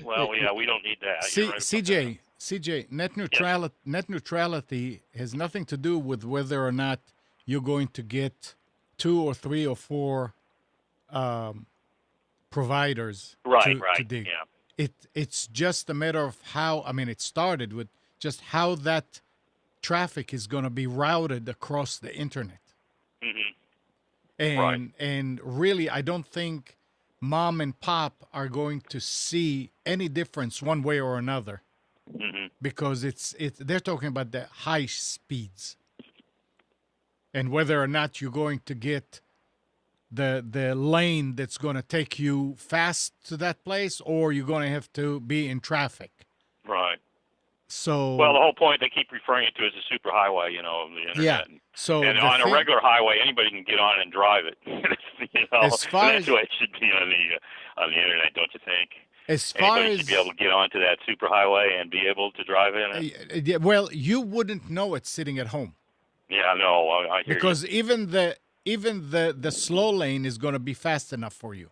Well, yeah, we don't need that. You're right CJ, net neutrality has nothing to do with whether or not you're going to get 2 or 3 or 4 providers to dig. Yeah. It's just a matter of how. I mean, it started with just how that traffic is going to be routed across the internet. And really, I don't think mom and pop are going to see any difference one way or another, because they're talking about the high speeds and whether or not you're going to get the lane that's going to take you fast to that place, or you're going to have to be in traffic. Right. So the whole point they keep referring it to as a super highway, of the internet. Yeah. So and on a regular highway, anybody can get on and drive it. As far that's the way it should be on the internet, don't you think? As far Anybody as should be able to get onto that super highway and be able to drive in it. well, you wouldn't know it sitting at home. Yeah, no, I hear because even the slow lane is going to be fast enough for you.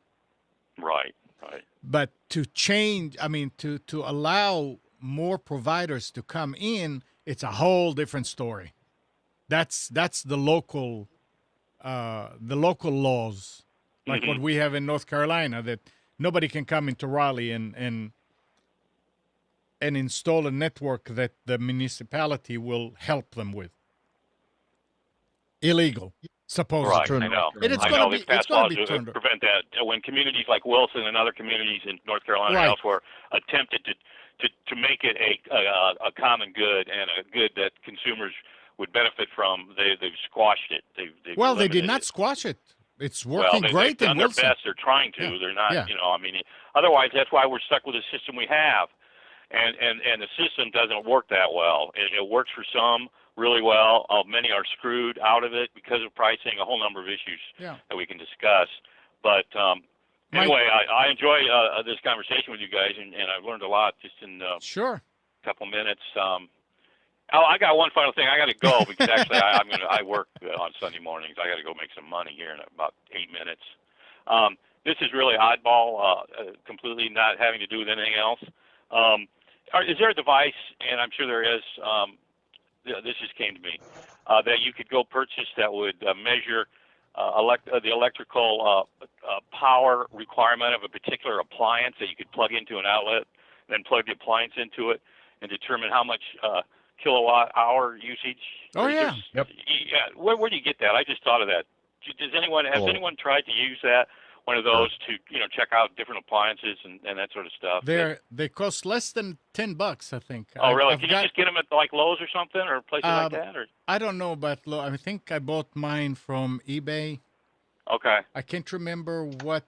you. Right, right. But to change, I mean, to allow more providers to come in, it's a whole different story. That's the local laws, like what Mhm. we have in North Carolina, that nobody can come into Raleigh and install a network that the municipality will help them with. Illegal, supposedly. Right, True in I know. North And it's I gonna know be they've passed gonna laws be to turned. prevent that. When communities like Wilson and other communities in North Carolina Right. and elsewhere attempted to make it a common good and a good that consumers would benefit from, they've squashed it. They've Well, they did limited not it. squash it. It's Well, working they've great in done their Wilson. best. They're trying to. Yeah. They're not. Yeah. I mean, otherwise that's why we're stuck with the system we have, and the system doesn't work that well. It works for some really well. Many are screwed out of it because of pricing. A whole number of issues Yeah. that we can discuss. But Mike- anyway, I enjoy this conversation with you guys, and I've learned a lot just in a Sure. couple minutes. I got one final thing. I got to go because actually I work on Sunday mornings. I got to go make some money here in about 8 minutes. This is really oddball, completely not having to do with anything else. Is there a device, and I'm sure there is, this just came to me, that you could go purchase that would measure the electrical power requirement of a particular appliance that you could plug into an outlet, then plug the appliance into it, and determine how much kilowatt hour usage? Oh, yeah. Yep. Yeah. Where do you get that? I just thought of that. Has anyone tried to use that? One of those to check out different appliances and that sort of stuff. They cost less than $10, I think. Oh, really? I've Can got- you just get them at like Lowe's or something, or places like that? Or I don't know about I think I bought mine from eBay. okay. I can't remember what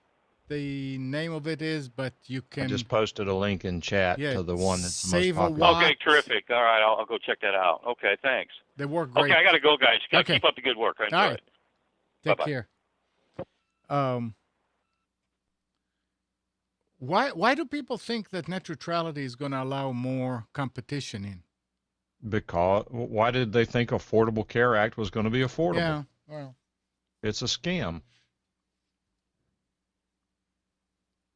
the name of it is, but you I can just posted a link in chat Yeah, to the one that's the most save a popular. watt. Okay, terrific. All right, I'll go check that out. Okay, thanks. they work great. Okay, I got to go, guys. Okay. Keep up the good work. I enjoy All right. it. Take Bye-bye. care. Why do people think that net neutrality is going to allow more competition in? Because why did they think Affordable Care Act was going to be affordable? Yeah, well, It's a scam.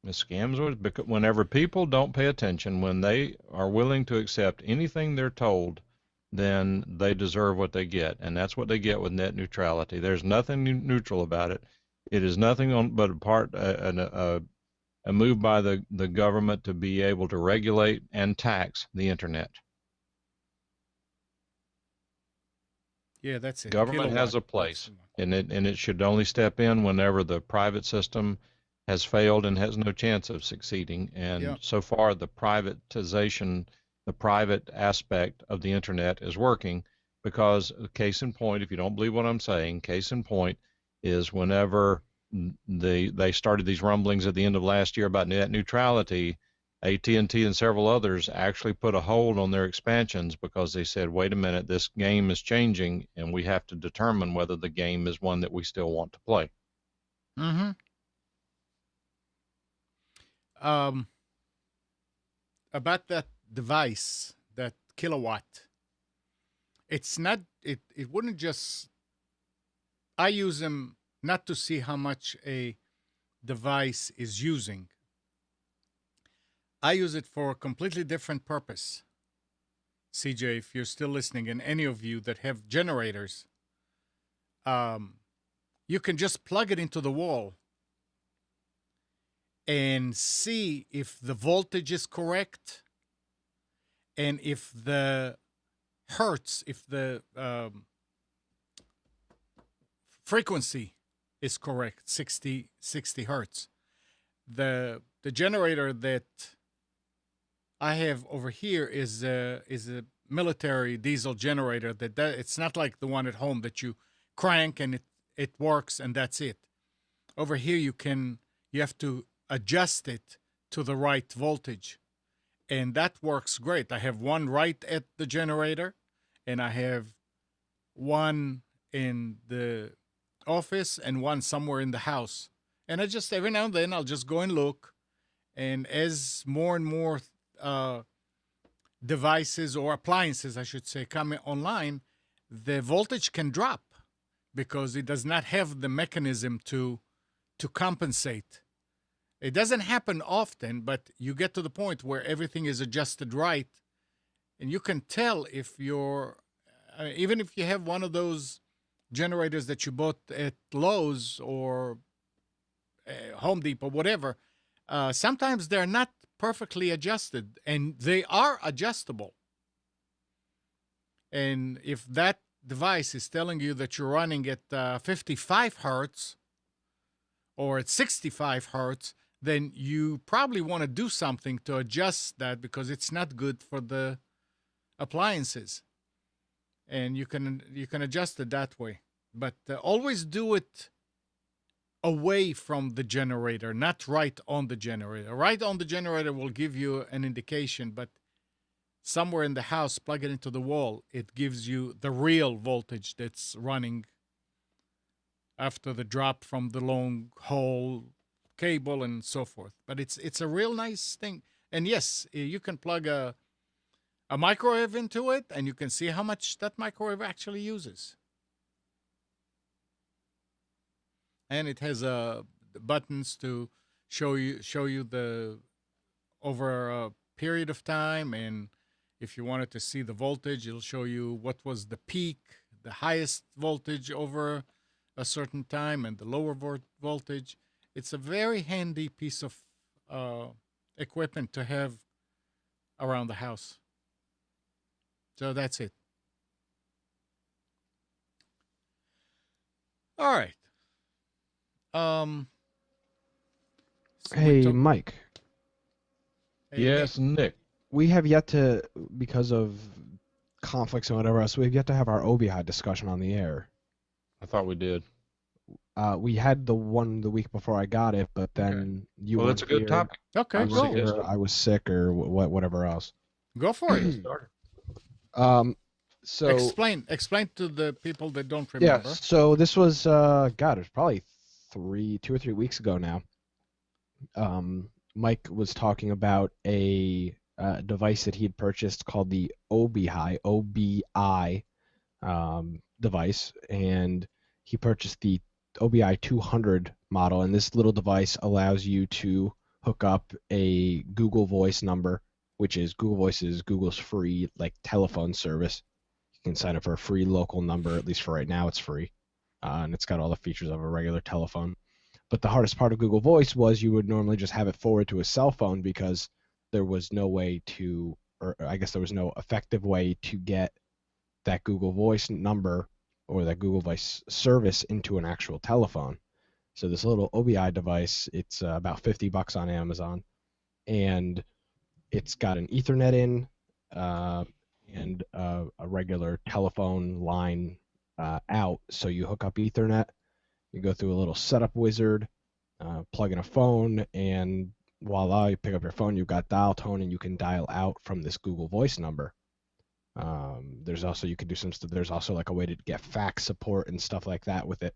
The scams was because whenever people don't pay attention, when they are willing to accept anything they're told, then they deserve what they get, and that's what they get with net neutrality. There's nothing neutral about it. It is nothing but a move by the government to be able to regulate and tax the internet. yeah, that's it. Government has a Kilowatt, place, that's the one. and it should only step in whenever the private system has failed and has no chance of succeeding. And Yeah. so far, the privatization, the private aspect of the internet is working because, case in point, if you don't believe what I'm saying, case in point is whenever they started these rumblings at the end of last year about net neutrality, AT&T and several others actually put a hold on their expansions because they said, wait a minute, this game is changing and we have to determine whether the game is one that we still want to play. Mm-hmm. About that device, that kilowatt, it's not, it wouldn't just, I use them not to see how much a device is using. I use it for a completely different purpose. CJ, if you're still listening, and any of you that have generators, you can just plug it into the wall and see if the voltage is correct and if the hertz, if the frequency is correct, 60 hertz. The generator that I have over here is a military diesel generator that it's not like the one at home that you crank and it works and that's it. Over here you have to adjust it to the right voltage, and that works great. I have one right at the generator, and I have one in the office and one somewhere in the house. And I just every now and then I'll just go and look, and as more and more devices or appliances, I should say, come online, the voltage can drop because it does not have the mechanism to compensate. It doesn't happen often, but you get to the point where everything is adjusted right, and you can tell if you're, even if you have one of those generators that you bought at Lowe's or Home Depot, whatever, sometimes they're not perfectly adjusted, and they are adjustable. And if that device is telling you that you're running at 55 hertz or at 65 hertz, then you probably want to do something to adjust that because it's not good for the appliances. And you can adjust it that way. But always do it away from the generator, not right on the generator. Right on the generator will give you an indication, but somewhere in the house, plug it into the wall, it gives you the real voltage that's running after the drop from the long haul cable and so forth. But it's a real nice thing. And yes, you can plug a microwave into it, and you can see how much that microwave actually uses. And it has buttons to show you the over a period of time, and if you wanted to see the voltage, it'll show you what was the peak, the highest voltage over a certain time, and the lower voltage. It's a very handy piece of equipment to have around the house. So that's it. All right. So Hey, Mike. Hey, Yes, Nick. We have yet to, because of conflicts and whatever else, we have yet to have our Obi-Hi discussion on the air. I thought we did. We had the one the week before I got it, but then you Well, weren't that's a good here. topic. Okay, I go. was sick or whatever else. Go for it. So explain to the people that don't yeah, remember. so this was it was probably 2 or 3 weeks ago now. Mike was talking about a device that he had purchased called the Obi-Hi, OBI device, and he purchased the OBI 200 model, and this little device allows you to hook up a Google Voice number, which is Google Voice is Google's free telephone service. You can sign up for a free local number, at least for right now it's free, and it's got all the features of a regular telephone. But the hardest part of Google Voice was you would normally just have it forward to a cell phone because there was no way to, or I guess there was no effective way to get that Google Voice number or that Google Voice service into an actual telephone. So this little OBI device, it's about $50 on Amazon, and it's got an Ethernet in and a regular telephone line out. So you hook up Ethernet, you go through a little setup wizard, plug in a phone, and voila, you pick up your phone, you've got dial tone, and you can dial out from this Google Voice number. There's also, you could do some stuff, there's also like a way to get fax support and stuff like that with it.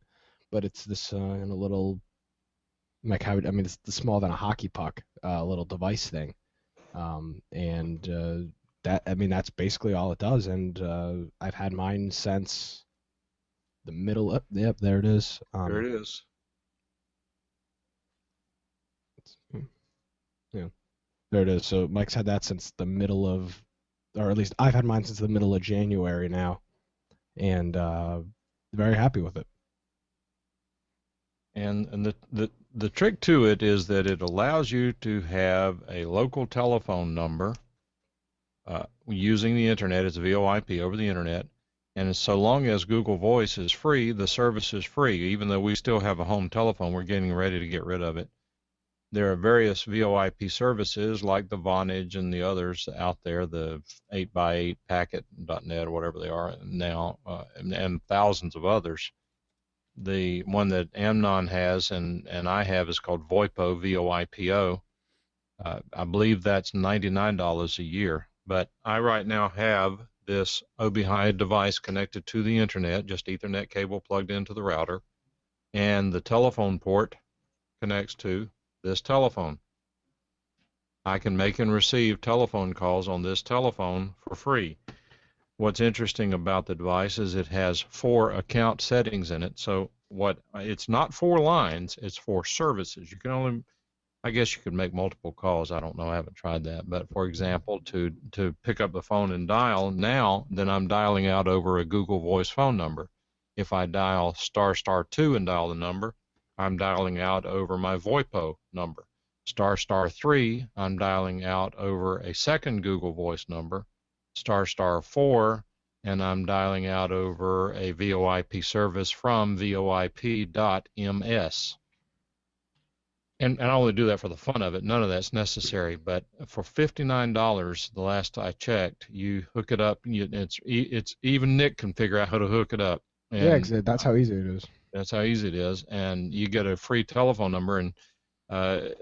But it's this in a little, like how, I mean, it's smaller than a hockey puck, little device thing. That, I mean, that's basically all it does. And I've had mine since the middle of, yep, there it is. There it is. Yeah, there it is. So Mike's had that since the middle of, or at least I've had mine since the middle of January now, and very happy with it. And the trick to it is that it allows you to have a local telephone number using the internet. It's VoIP over the internet. And so long as Google Voice is free, the service is free. Even though we still have a home telephone, we're getting ready to get rid of it. There are various VoIP services like the Vonage and the others out there, the 8x8 Packet.net or whatever they are now, and thousands of others. The one that Amnon has and I have is called VoIPO, VoIPO. I believe that's $99 a year. But I right now have this Obi-Hi device connected to the internet, just Ethernet cable plugged into the router, and the telephone port connects to this telephone. I can make and receive telephone calls on this telephone for free. What's interesting about the device is it has 4 account settings in it. So it's not 4 lines, it's 4 services. You can only, I guess you could make multiple calls. I don't know, I haven't tried that. But for example, to pick up the phone and dial now, then I'm dialing out over a Google Voice phone number. If I dial **2 and dial the number, I'm dialing out over my VoIPO number. **3, I'm dialing out over a second Google Voice number. **4, and I'm dialing out over a VoIP service from voip.ms. And I only do that for the fun of it. None of that's necessary. But for $59, the last I checked, you hook it up. It's even Nick can figure out how to hook it up. And Yeah, 'cause that's how easy it is. that's how easy it is. And you get a free telephone number. And I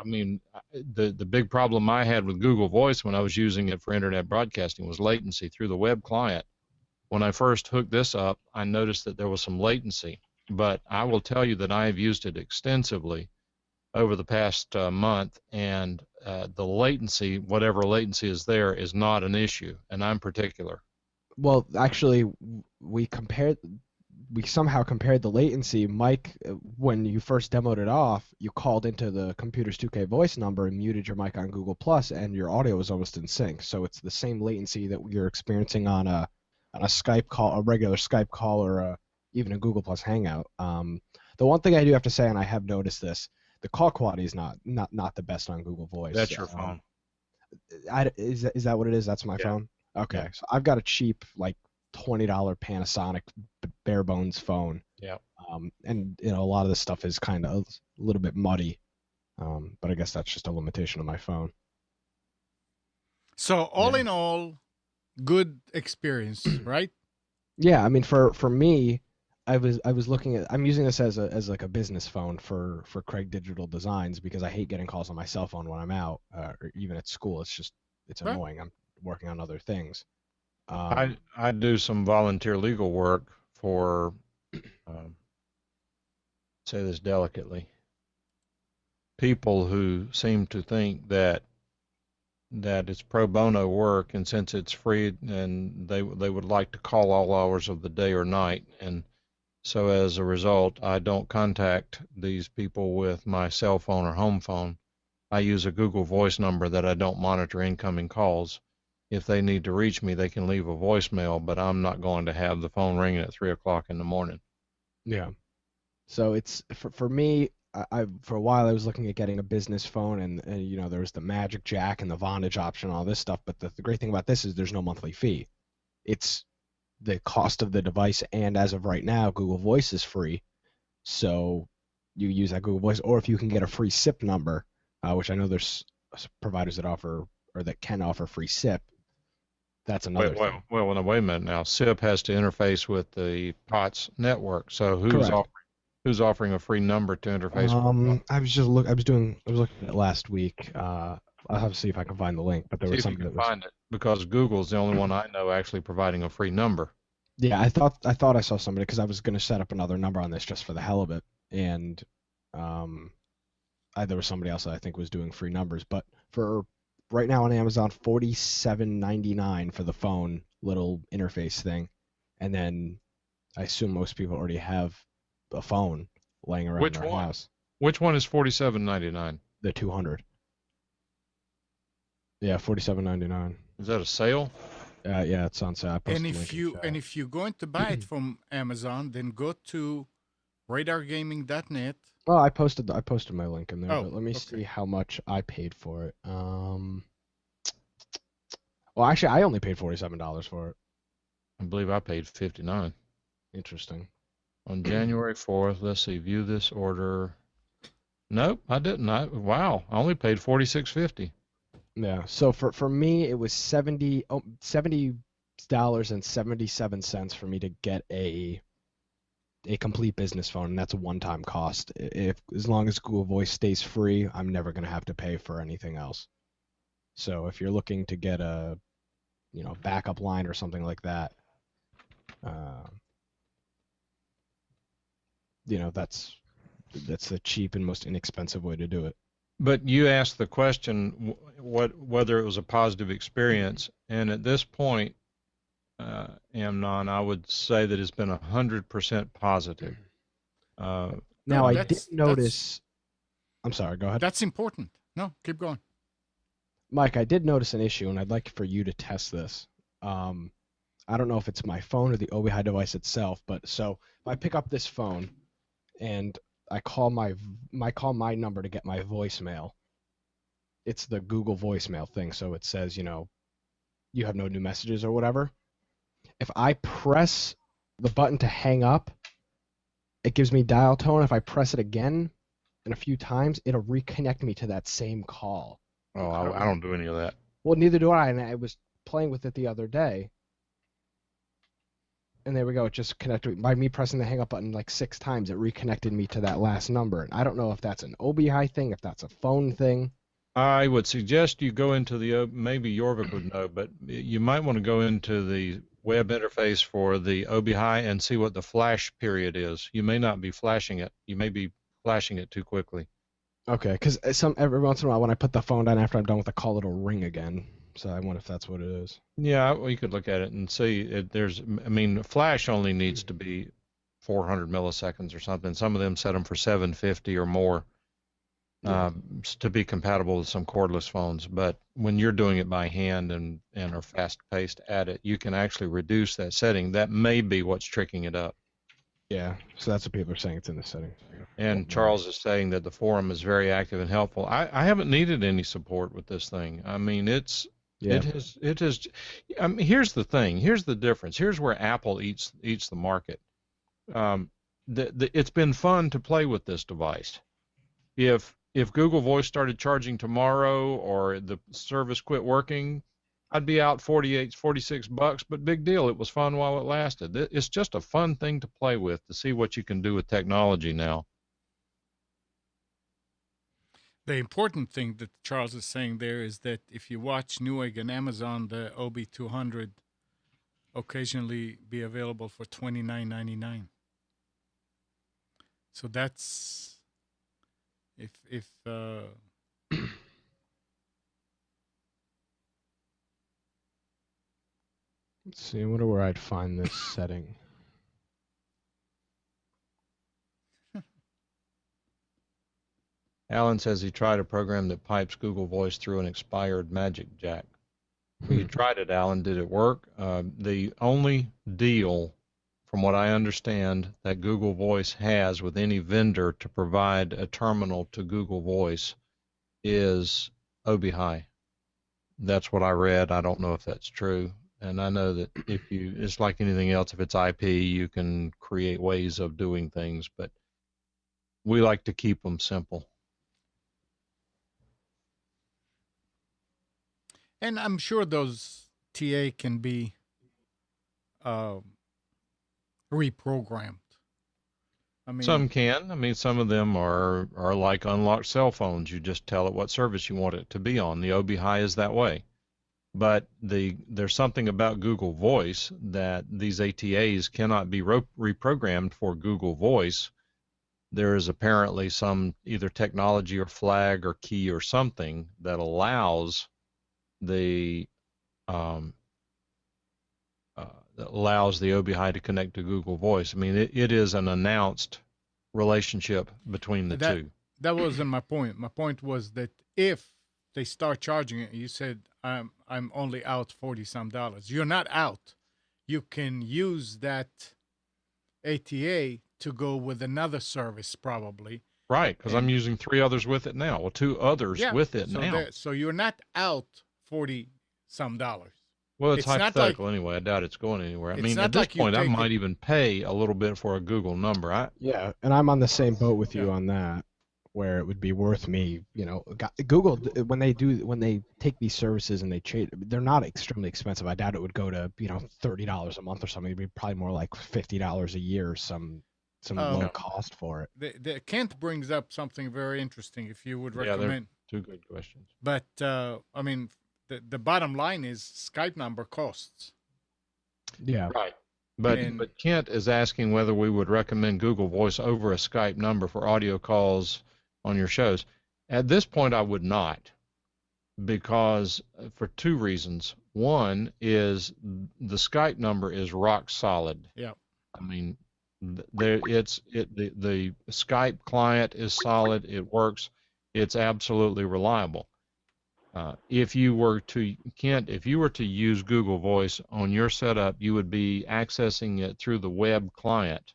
mean, the big problem I had with Google Voice when I was using it for internet broadcasting was latency through the web client. When I first hooked this up, I noticed that there was some latency. But I will tell you that I have used it extensively over the past month, and the latency, whatever latency is there, is not an issue, and I'm particular. Well, actually, we somehow compared the latency. Mike, when you first demoed it off, you called into the Computers 2K voice number and muted your mic on Google Plus, and your audio was almost in sync. So it's the same latency that you're experiencing on a Skype call, a regular Skype call, or even a Google Plus Hangout. The one thing I do have to say, and I have noticed this, the call quality is not the best on Google Voice. That's your phone. Is that what it is? That's my phone? Okay. Yeah. So I've got a cheap, like, $20 Panasonic bare bones phone. Yeah. And a lot of this stuff is kind of a little bit muddy. But I guess that's just a limitation of my phone. So all in all, good experience, right? Yeah, I mean, for me, I was looking at, I'm using this as like a business phone for Craig Digital Designs, because I hate getting calls on my cell phone when I'm out, or even at school. It's Right. annoying. I'm working on other things. I do some volunteer legal work for, say this delicately, people who seem to think that it's pro bono work, and since it's free, and they would like to call all hours of the day or night, and so as a result, I don't contact these people with my cell phone or home phone. I use a Google Voice number that I don't monitor incoming calls. If they need to reach me, they can leave a voicemail, but I'm not going to have the phone ringing at 3 o'clock in the morning. Yeah. So it's for me. I for a while I was looking at getting a business phone, and there was the Magic Jack and the Vonage option, all this stuff. But the great thing about this is there's no monthly fee. It's the cost of the device, and as of right now, Google Voice is free. So you use that Google Voice, or if you can get a free SIP number, which I know there's providers that offer or that can offer free SIP. That's another thing. Wait a minute now. SIP has to interface with the POTS network. So who's offering a free number to interface with? I was looking at it last week. I'll have to see if I can find the link, but there was something that was. Find it, because Google's the only one I know actually providing a free number. Yeah, I thought I saw somebody, because I was going to set up another number on this just for the hell of it, and there was somebody else that I think was doing free numbers. But for right now on Amazon, $47.99 for the phone little interface thing, and then I assume most people already have a phone laying around their house. Which one is $47.99? The 200. Yeah, $47.99. Is that a sale? Yeah, it's on sale. And if you're going to buy it from Amazon, then go to radargaming.net. Oh, I posted my link in there. Oh, but let me okay. see how much I paid for it. Well, actually, I only paid $47 for it. I believe I paid $59. Interesting. On January 4th, let's see, view this order. Nope, I didn't. I only paid $46.50. Yeah. So for me, it was $70.77 for me to get a complete business phone, and that's a one-time cost. As long as Google Voice stays free, I'm never going to have to pay for anything else. So if you're looking to get a backup line or something like that, that's the cheap and most inexpensive way to do it. But you asked the question whether it was a positive experience, and at this point, Amnon, I would say that it's been 100% positive. Now, No, I did notice. I'm sorry, go ahead. That's important. No, keep going. Mike, I did notice an issue, and I'd like for you to test this. I don't know if it's my phone or the OBI device itself, but so if I pick up this phone and I call my number to get my voicemail, it's the Google voicemail thing, so it says, you have no new messages or whatever. If I press the button to hang up, it gives me dial tone. If I press it again and a few times, it'll reconnect me to that same call. Oh, I don't do any of that. Well, neither do I, and I was playing with it the other day. And there we go. It just connected by me pressing the hang up button like 6 times. It reconnected me to that last number. And I don't know if that's an OBI thing, if that's a phone thing. I would suggest you go into maybe Jorvik would know, but you might want to go into the web interface for the OBI and see what the flash period is. You may not be flashing it. You may be flashing it too quickly. Okay, because every once in a while when I put the phone down after I'm done with the call, it'll ring again. So I wonder if that's what it is. Yeah, well, you could look at it and see. Flash only needs to be 400 milliseconds or something. Some of them set them for 750 or more to be compatible with some cordless phones. But when you're doing it by hand and are fast-paced at it, you can actually reduce that setting. That may be what's tricking it up. Yeah, so that's what people are saying. It's in the settings. And Charles is saying that the forum is very active and helpful. I haven't needed any support with this thing. I mean, it has. Here's the thing. Here's the difference. Here's where Apple eats the market. It's been fun to play with this device. If Google Voice started charging tomorrow or the service quit working, I'd be out $46, but big deal. It was fun while it lasted. It's just a fun thing to play with, to see what you can do with technology now. The important thing that Charles is saying there is that if you watch Newegg and Amazon, the OB200 occasionally be available for $29.99. So that's if Let's see, I wonder where I'd find this setting. Alan says he tried a program that pipes Google Voice through an expired Magic Jack. You tried it, Alan. Did it work? The only deal, from what I understand, that Google Voice has with any vendor to provide a terminal to Google Voice is OBI. That's what I read. I don't know if that's true. And I know that it's like anything else, if it's IP, you can create ways of doing things, but we like to keep them simple. And I'm sure those TA can be reprogrammed. I mean, some can. I mean, some of them are like unlocked cell phones. You just tell it what service you want it to be on. The OBI is that way. But there's something about Google Voice that these ATAs cannot be reprogrammed for Google Voice. There is apparently some either technology or flag or key or something that allows the OBI to connect to Google Voice. I mean, it is an announced relationship between the two. That wasn't my point. My point was that if they start charging it, you said I'm only out $40-some. You're not out. You can use that ATA to go with another service probably. Right, because I'm using 3 others with it now. Well, 2 others with it now. So you're not out $40-some. Well, it's hypothetical anyway. I doubt it's going anywhere. I mean, at this point, I might even pay a little bit for a Google number. Yeah, and I'm on the same boat with you on that, where it would be worth me, Google, when they take these services and they change, they're not extremely expensive. I doubt it would go to, $30 a month or something. It'd be probably more like $50 a year, some low cost for it. Kent brings up something very interesting, if you would recommend. Yeah, 2 good questions. But, I mean, the bottom line is Skype number costs. Yeah. Right. But Kent is asking whether we would recommend Google Voice over a Skype number for audio calls on your shows. At this point, I would not. because for two reasons. One is the Skype number is rock solid. Yeah. I mean, the Skype client is solid. It works. It's absolutely reliable. If you were to use Google Voice on your setup, you would be accessing it through the web client.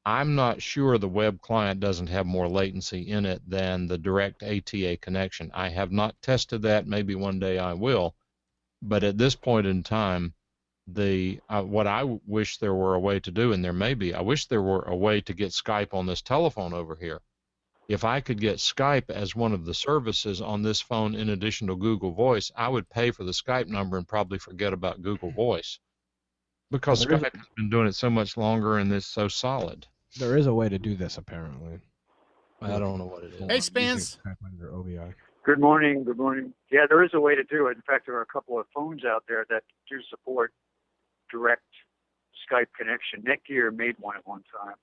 I'm not sure the web client doesn't have more latency in it than the direct ATA connection. I have not tested that. Maybe one day I will. But at this point in time, what I wish there were a way to do, and there may be, I wish there were a way to get Skype on this telephone over here. If I could get Skype as one of the services on this phone in addition to Google Voice, I would pay for the Skype number and probably forget about Google Voice. Because Skype has been doing it so much longer and it's so solid. There is a way to do this, apparently. I don't know what it is. Hey, Spence. Under OBI. Good morning. Good morning. Yeah, there is a way to do it. In fact, there are a couple of phones out there that do support direct Skype connection. Netgear made one at one time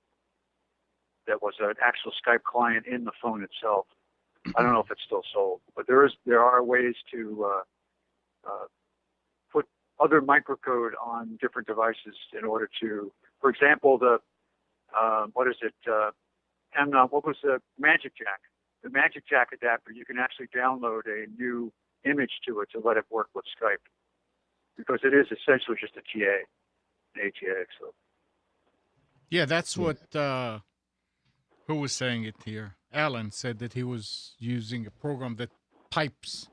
that was an actual Skype client in the phone itself. I don't know if it's still sold, but there are ways to put other microcode on different devices in order to, for example, what was the Magic Jack? The Magic Jack adapter, you can actually download a new image to it to let it work with Skype, because it is essentially just a TA, an ATA. So. Yeah, that's what, who was saying it here? Alan said that he was using a program that pipes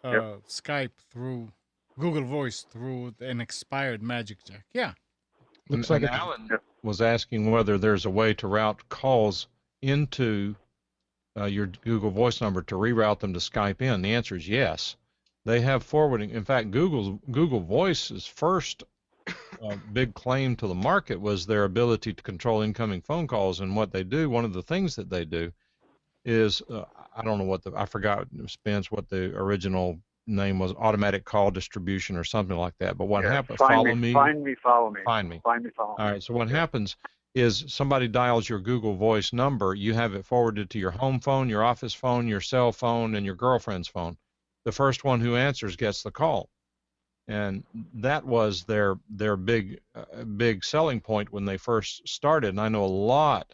Skype through Google Voice through an expired Magic Jack. Yeah. Looks like Alan was asking whether there's a way to route calls into your Google Voice number to reroute them to Skype in. The answer is yes. They have forwarding. In fact, Google Voice's first big claim to the market was their ability to control incoming phone calls. And what they do, one of the things that they do is, I don't know I forgot, Spence, what the original name was, automatic call distribution or something like that. But what happens, Find me, follow me. All right, so what happens is somebody dials your Google Voice number, you have it forwarded to your home phone, your office phone, your cell phone, and your girlfriend's phone. The first one who answers gets the call. And that was their big selling point when they first started. And I know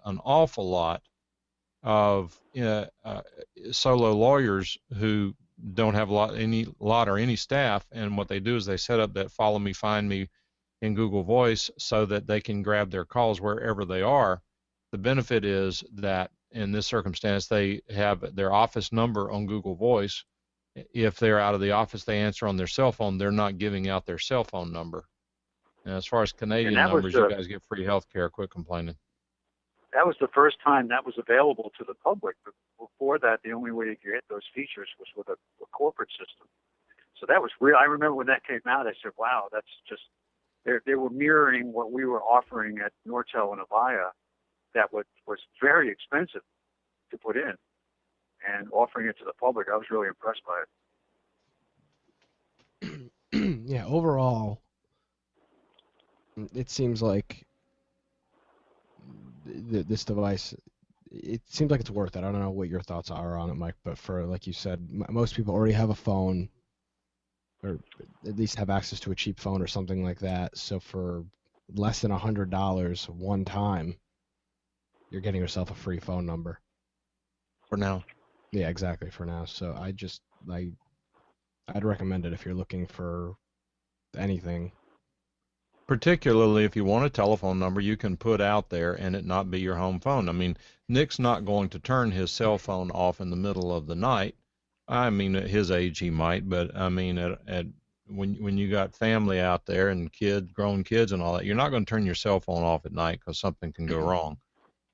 an awful lot of solo lawyers who don't have any staff, and what they do is they set up that follow me, find me in Google Voice so that they can grab their calls wherever they are. The benefit is that in this circumstance, they have their office number on Google Voice. If they're out of the office, they answer on their cell phone. They're not giving out their cell phone number. And as far as Canadian numbers, you guys get free health care. Quit complaining. That was the first time that was available to the public. But before that, the only way you could get those features was with a corporate system. So that was real. I remember when that came out, I said, wow, that's just, they were mirroring what we were offering at Nortel and Avaya that was very expensive to put in, and offering it to the public. I was really impressed by it. Yeah, overall, it seems like this device, it seems like it's worth it. I don't know what your thoughts are on it, Mike, but for, like you said, most people already have a phone, or at least have access to a cheap phone or something like that. So for less than $100 one time, you're getting yourself a free phone number. For now. Yeah, exactly, for now. So I'd recommend it if you're looking for anything. Particularly if you want a telephone number you can put out there and it not be your home phone. I mean, Nick's not going to turn his cell phone off in the middle of the night. I mean, at his age he might, but I mean, when you got family out there and grown kids and all that, you're not going to turn your cell phone off at night because something can go wrong.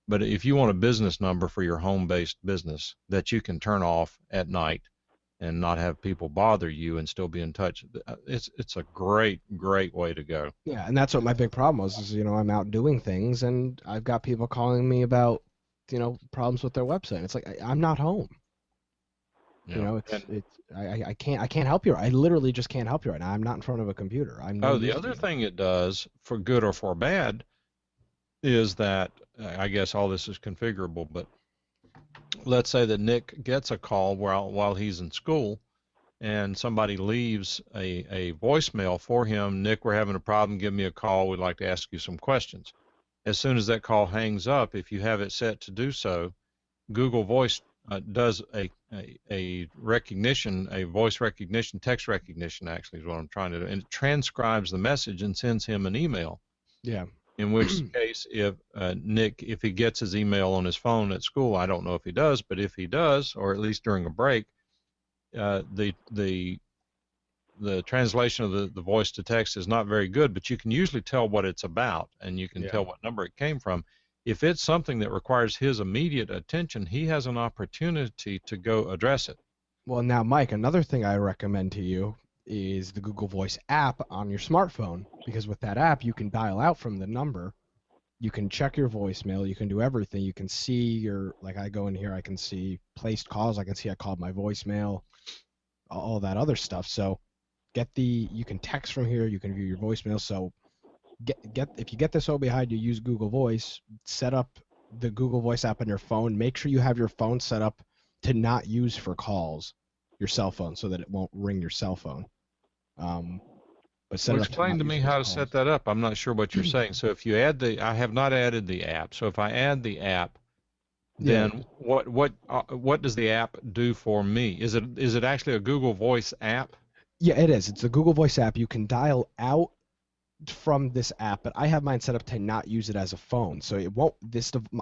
But if you want a business number for your home-based business that you can turn off at night and not have people bother you and still be in touch, it's a great way to go. Yeah, and that's what my big problem was, is, I'm out doing things and I've got people calling me about, problems with their website. It's like, I'm not home. Yeah. I can't help you. I literally just can't help you right now. I'm not in front of a computer. The other thing it does, for good or for bad, is that I guess all this is configurable, but let's say that Nick gets a call while he's in school, and somebody leaves a voicemail for him. Nick, we're having a problem. Give me a call. We'd like to ask you some questions. As soon as that call hangs up, if you have it set to do so, Google Voice does a recognition, a voice recognition, text recognition actually is what I'm trying to do, and it transcribes the message and sends him an email. Yeah. In which case, if Nick, if he gets his email on his phone at school, I don't know if he does, but if he does, or at least during a break, the translation of the voice to text is not very good, but you can usually tell what it's about, and you can tell what number it came from. If it's something that requires his immediate attention, he has an opportunity to go address it. Well, now, Mike, another thing I recommend to you is the Google Voice app on your smartphone, because with that app, you can dial out from the number. You can check your voicemail. You can do everything. You can see like I go in here, I can see placed calls. I can see I called my voicemail, all that other stuff. So you can text from here. You can view your voicemail. So if you get this all behind you, use Google Voice, set up the Google Voice app on your phone. Make sure you have your phone set up to not use for calls, your cell phone, so that it won't ring your cell phone. But set it up explain to me how to set that up. I'm not sure what you're saying. So if you add I have not added the app. So if I add the app, then what does the app do for me? Is it actually a Google Voice app? Yeah, it is. It's a Google Voice app. You can dial out from this app, but I have mine set up to not use it as a phone, so it won't.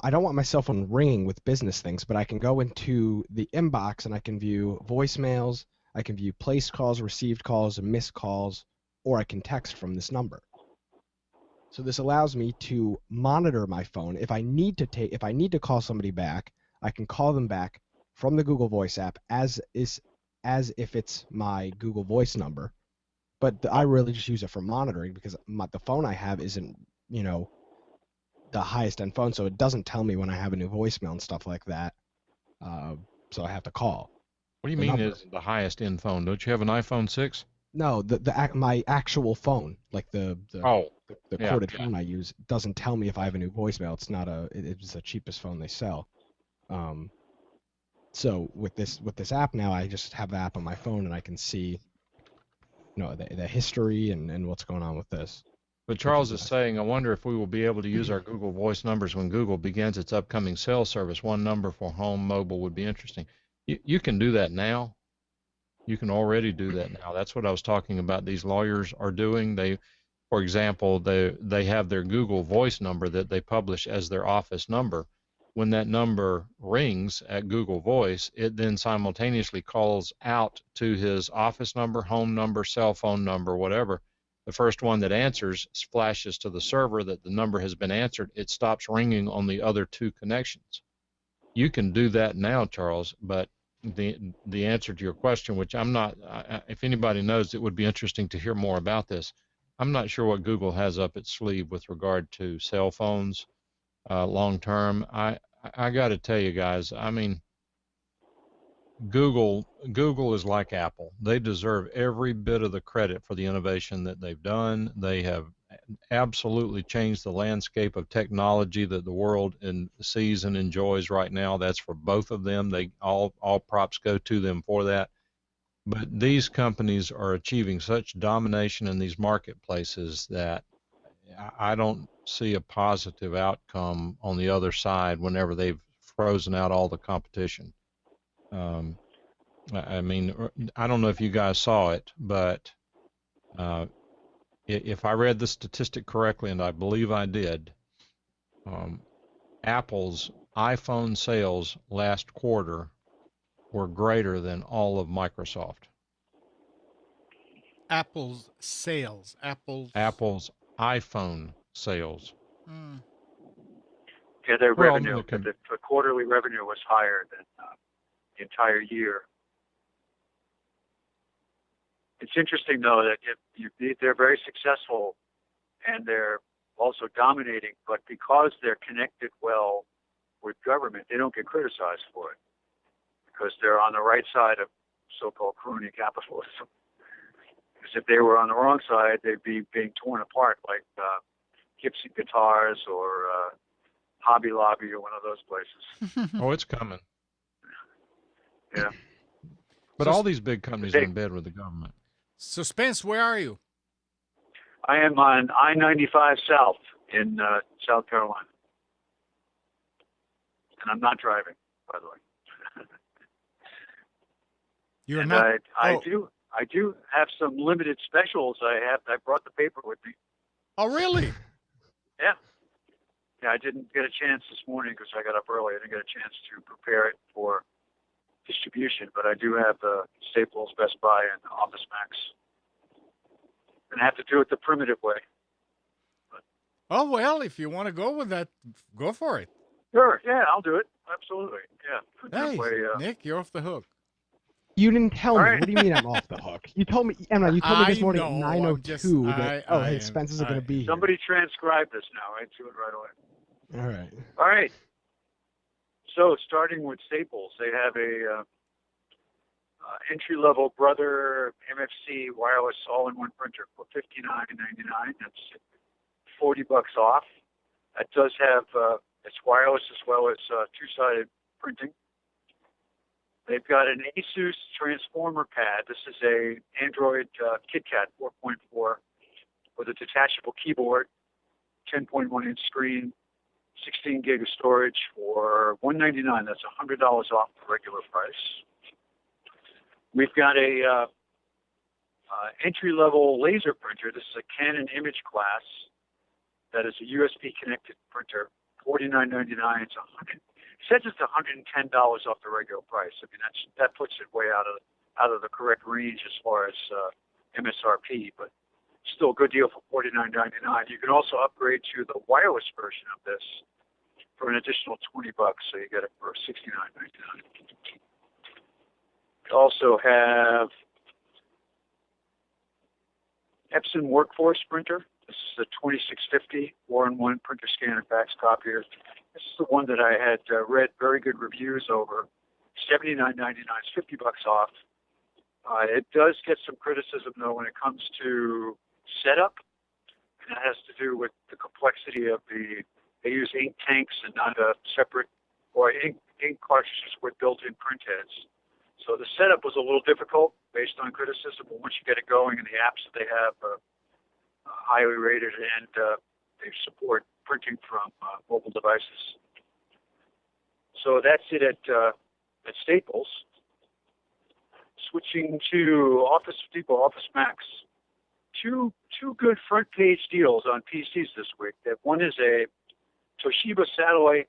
I don't want my cell phone ringing with business things, but I can go into the inbox and I can view voicemails. I can view placed calls, received calls, and missed calls, or I can text from this number. So this allows me to monitor my phone. If I need to call somebody back, I can call them back from the Google Voice app as if it's my Google Voice number. But I really just use it for monitoring, because the phone I have isn't, the highest end phone, so it doesn't tell me when I have a new voicemail and stuff like that. So I have to call. What do you mean is the highest end phone? Don't you have an iPhone 6? No, my actual phone, like the corded phone I use, doesn't tell me if I have a new voicemail. It's the cheapest phone they sell. So with this app now, I just have the app on my phone and I can see, the history and what's going on with this. But Charles is saying, I wonder if we will be able to use our Google Voice numbers when Google begins its upcoming sales service. One number for home mobile would be interesting. You can do that now. You can already do that now. That's what I was talking about. These lawyers are doing. For example, they have their Google Voice number that they publish as their office number. When that number rings at Google Voice, it then simultaneously calls out to his office number, home number, cell phone number, whatever. The first one that answers flashes to the server that the number has been answered. It stops ringing on the other two connections. You can do that now, Charles, but the answer to your question, which I'm not, if anybody knows, it would be interesting to hear more about this. I'm not sure what Google has up its sleeve with regard to cell phones long term. I got to tell you guys, I mean, Google is like Apple. They deserve every bit of the credit for the innovation that they've done. They have absolutely changed the landscape of technology that the world sees and enjoys right now. That's for both of them. All props go to them for that. But these companies are achieving such domination in these marketplaces that I don't see a positive outcome on the other side whenever they've frozen out all the competition. I mean, I don't know if you guys saw it, but if I read the statistic correctly, and I believe I did, Apple's iPhone sales last quarter were greater than all of Microsoft. Apple's sales. Apple's iPhone sales. Yeah, their revenue, the quarterly revenue was higher than the entire year. It's interesting, though, that they're very successful and they're also dominating, but because they're connected well with government, they don't get criticized for it because they're on the right side of so-called crony capitalism. Because if they were on the wrong side, they'd be being torn apart like Gibson Guitars or Hobby Lobby or one of those places. Oh, it's coming. Yeah. But So- all these big companies They- are in bed with the government. So Spence, where are you? I am on I-95 South in South Carolina, and I'm not driving, by the way. You're And not. I Oh. do have some limited specials. I brought the paper with me. Oh, really? Yeah, I didn't get a chance this morning because I got up early. I didn't get a chance to prepare it for distribution, but I do have Staples, Best Buy, and Office Max. And I have to do it the primitive way. Oh, well, if you want to go with that, go for it. Sure, yeah, I'll do it. Absolutely, yeah. Primitive Hey, way, Nick, you're off the hook. You didn't tell me. All right. What do you mean I'm off the hook? You told me, Emma. You told me this I morning know, at I'm 9:02 just- that I hey, am- Spence isn't going to be here. Somebody transcribe this now. I do it right away. All right. All right. So starting with Staples, they have a entry-level Brother MFC wireless all-in-one printer for $59.99. That's $40 off. That does have it's wireless as well as two-sided printing. They've got an Asus Transformer Pad. This is a Android KitKat 4.4 with a detachable keyboard, 10.1-inch screen, 16 gig of storage for $199. That's $100 off the regular price. We've got a entry-level laser printer. This is a Canon Image Class. That is a USB connected printer. $49.99. It says it's $110 off the regular price. I mean, that puts it way out of the correct range as far as MSRP, but still a good deal for $49.99. You can also upgrade to the wireless version of this for an additional $20, so you get it for $69.99. We also have Epson Workforce printer. This is the 2650 4-in-1 printer scanner fax copier. This is the one that I had read very good reviews over. $79.99 is $50 off. It does get some criticism though when it comes to setup, and that has to do with the complexity of they use ink tanks and not a separate, or ink cartridges with built-in print heads. So the setup was a little difficult based on criticism, but once you get it going and the apps that they have are highly rated and they support printing from mobile devices. So that's it at Staples. Switching to Office Depot, Office Max. Two good front page deals on PCs this week. One is a Toshiba Satellite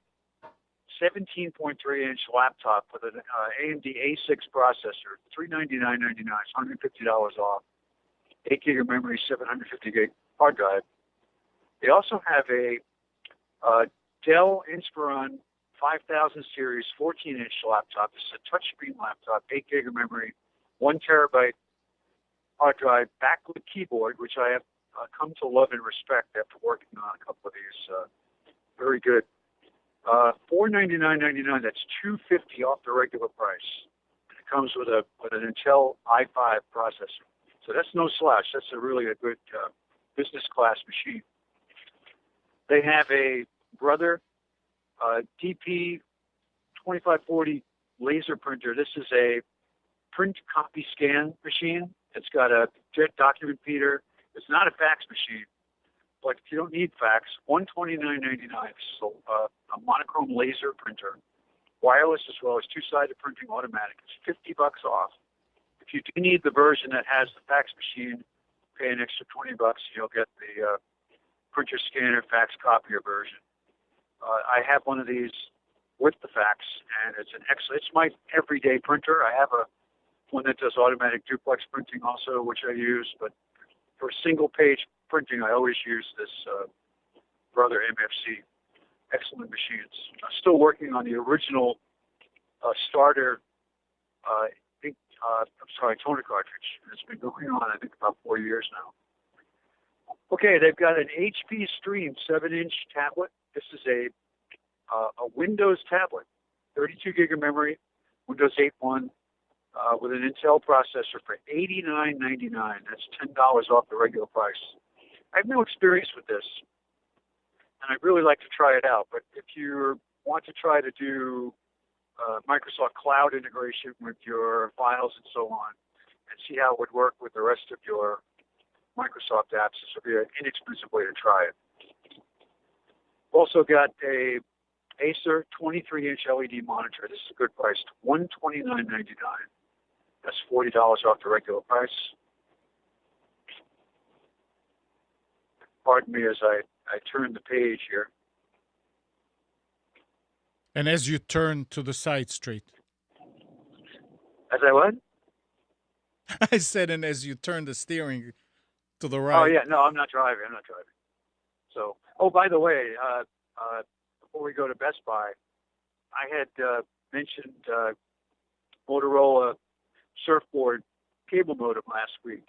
17.3-inch laptop with an AMD A6 processor, $399.99, $150 off. 8 gig of memory, 750 gig hard drive. They also have a Dell Inspiron 5000 series 14-inch laptop. This is a touchscreen laptop, 8 gig of memory, 1 terabyte hard drive, backlit keyboard, which I have come to love and respect after working on a couple of these. Very good. $499.99. That's $250 off the regular price. It comes with an Intel i5 processor. So that's no slouch. That's really a good business class machine. They have a Brother DP 2540 laser printer. This is a print copy scan machine. It's got a jet document feeder. It's not a fax machine, but if you don't need fax, $129.99. So a monochrome laser printer, wireless as well as two-sided printing, automatic. It's $50 off. If you do need the version that has the fax machine, pay an extra $20. You'll get the printer scanner fax copier version. I have one of these with the fax, and it's an excellent. It's my everyday printer. I have one that does automatic duplex printing also, which I use, but for single-page printing, I always use this Brother MFC. Excellent machines. I'm still working on the original starter toner cartridge. It's been going on, I think, about 4 years now. Okay, they've got an HP Stream 7-inch tablet. This is a Windows tablet, 32 gig of memory, Windows 8.1, with an Intel processor for $89.99. That's $10 off the regular price. I have no experience with this, and I'd really like to try it out. But if you want to try to do Microsoft Cloud integration with your files and so on, and see how it would work with the rest of your Microsoft apps. This would be an inexpensive way to try it. Also got a Acer 23-inch LED monitor. This is a good price, $129.99. That's $40 off the regular price. Pardon me as I turn the page here. And as you turn to the side street. As I what? I said, and as you turn the steering to the right. Oh, yeah. No, I'm not driving. So, oh, by the way, before we go to Best Buy, I had mentioned Motorola Surfboard cable modem last week,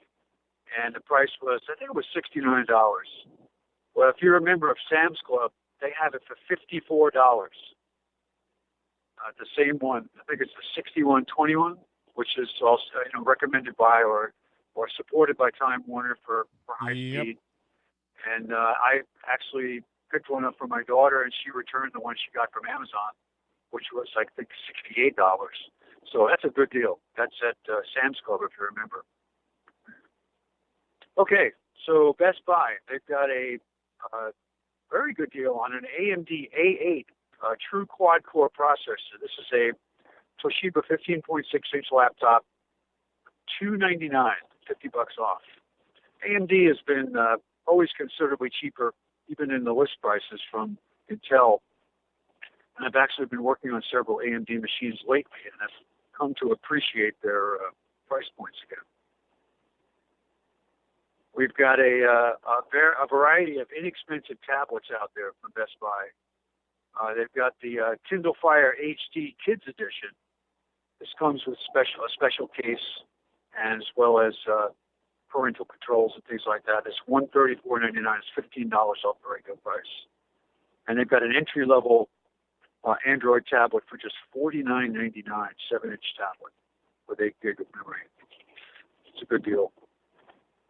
and the price was, I think it was $69. Well, if you're a member of Sam's Club, they have it for $54. The same one, I think it's the 6121, which is also recommended by or supported by Time Warner for high speed. And I actually picked one up for my daughter, and she returned the one she got from Amazon, which was, I think, $68. So that's a good deal. That's at Sam's Club, if you remember. Okay, so Best Buy, they've got a very good deal on an AMD A8 true quad-core processor. This is a Toshiba 15.6-inch laptop, $299, $50 off. AMD has been always considerably cheaper, even in the list prices from Intel. And I've actually been working on several AMD machines lately, and I've come to appreciate their price points again. We've got a variety of inexpensive tablets out there from Best Buy. They've got the Kindle Fire HD Kids Edition. This comes with a special case, and as well as parental controls and things like that. It's $134.99. It's $15 off the regular price. And they've got an entry-level Android tablet for just $49.99, 7-inch tablet with 8 gig of memory. It's a good deal.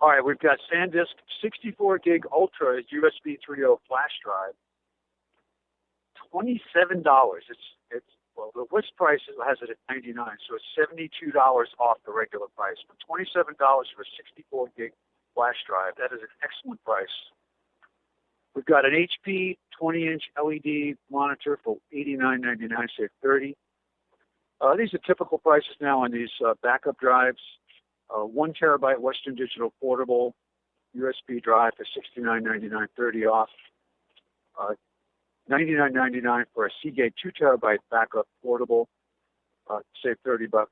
All right, we've got SanDisk 64 gig Ultra USB 3.0 flash drive. $27. Well, the list price has it at $99, so it's $72 off the regular price. But $27 for a 64 gig flash drive, that is an excellent price. We've got an HP 20-inch LED monitor for $89.99, save $30. These are typical prices now on these backup drives. 1 terabyte Western Digital portable USB drive for $69.99, $30 off. $99.99 for a Seagate 2 terabyte backup portable, save $30.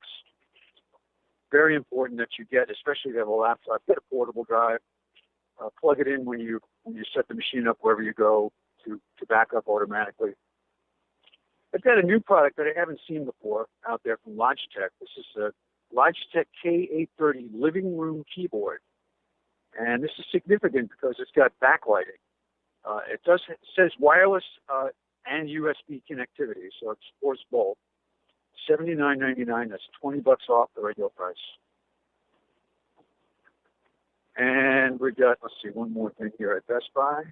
Very important that you get, especially if you have a laptop, get a portable drive. Plug it in when you set the machine up wherever you go to back up automatically. I've got a new product that I haven't seen before out there from Logitech. This is a Logitech K830 living room keyboard. And this is significant because it's got backlighting. It says wireless and USB connectivity, so it supports both. $79.99. That's $20 off the regular price. And we got, let's see, one more thing here at Best Buy.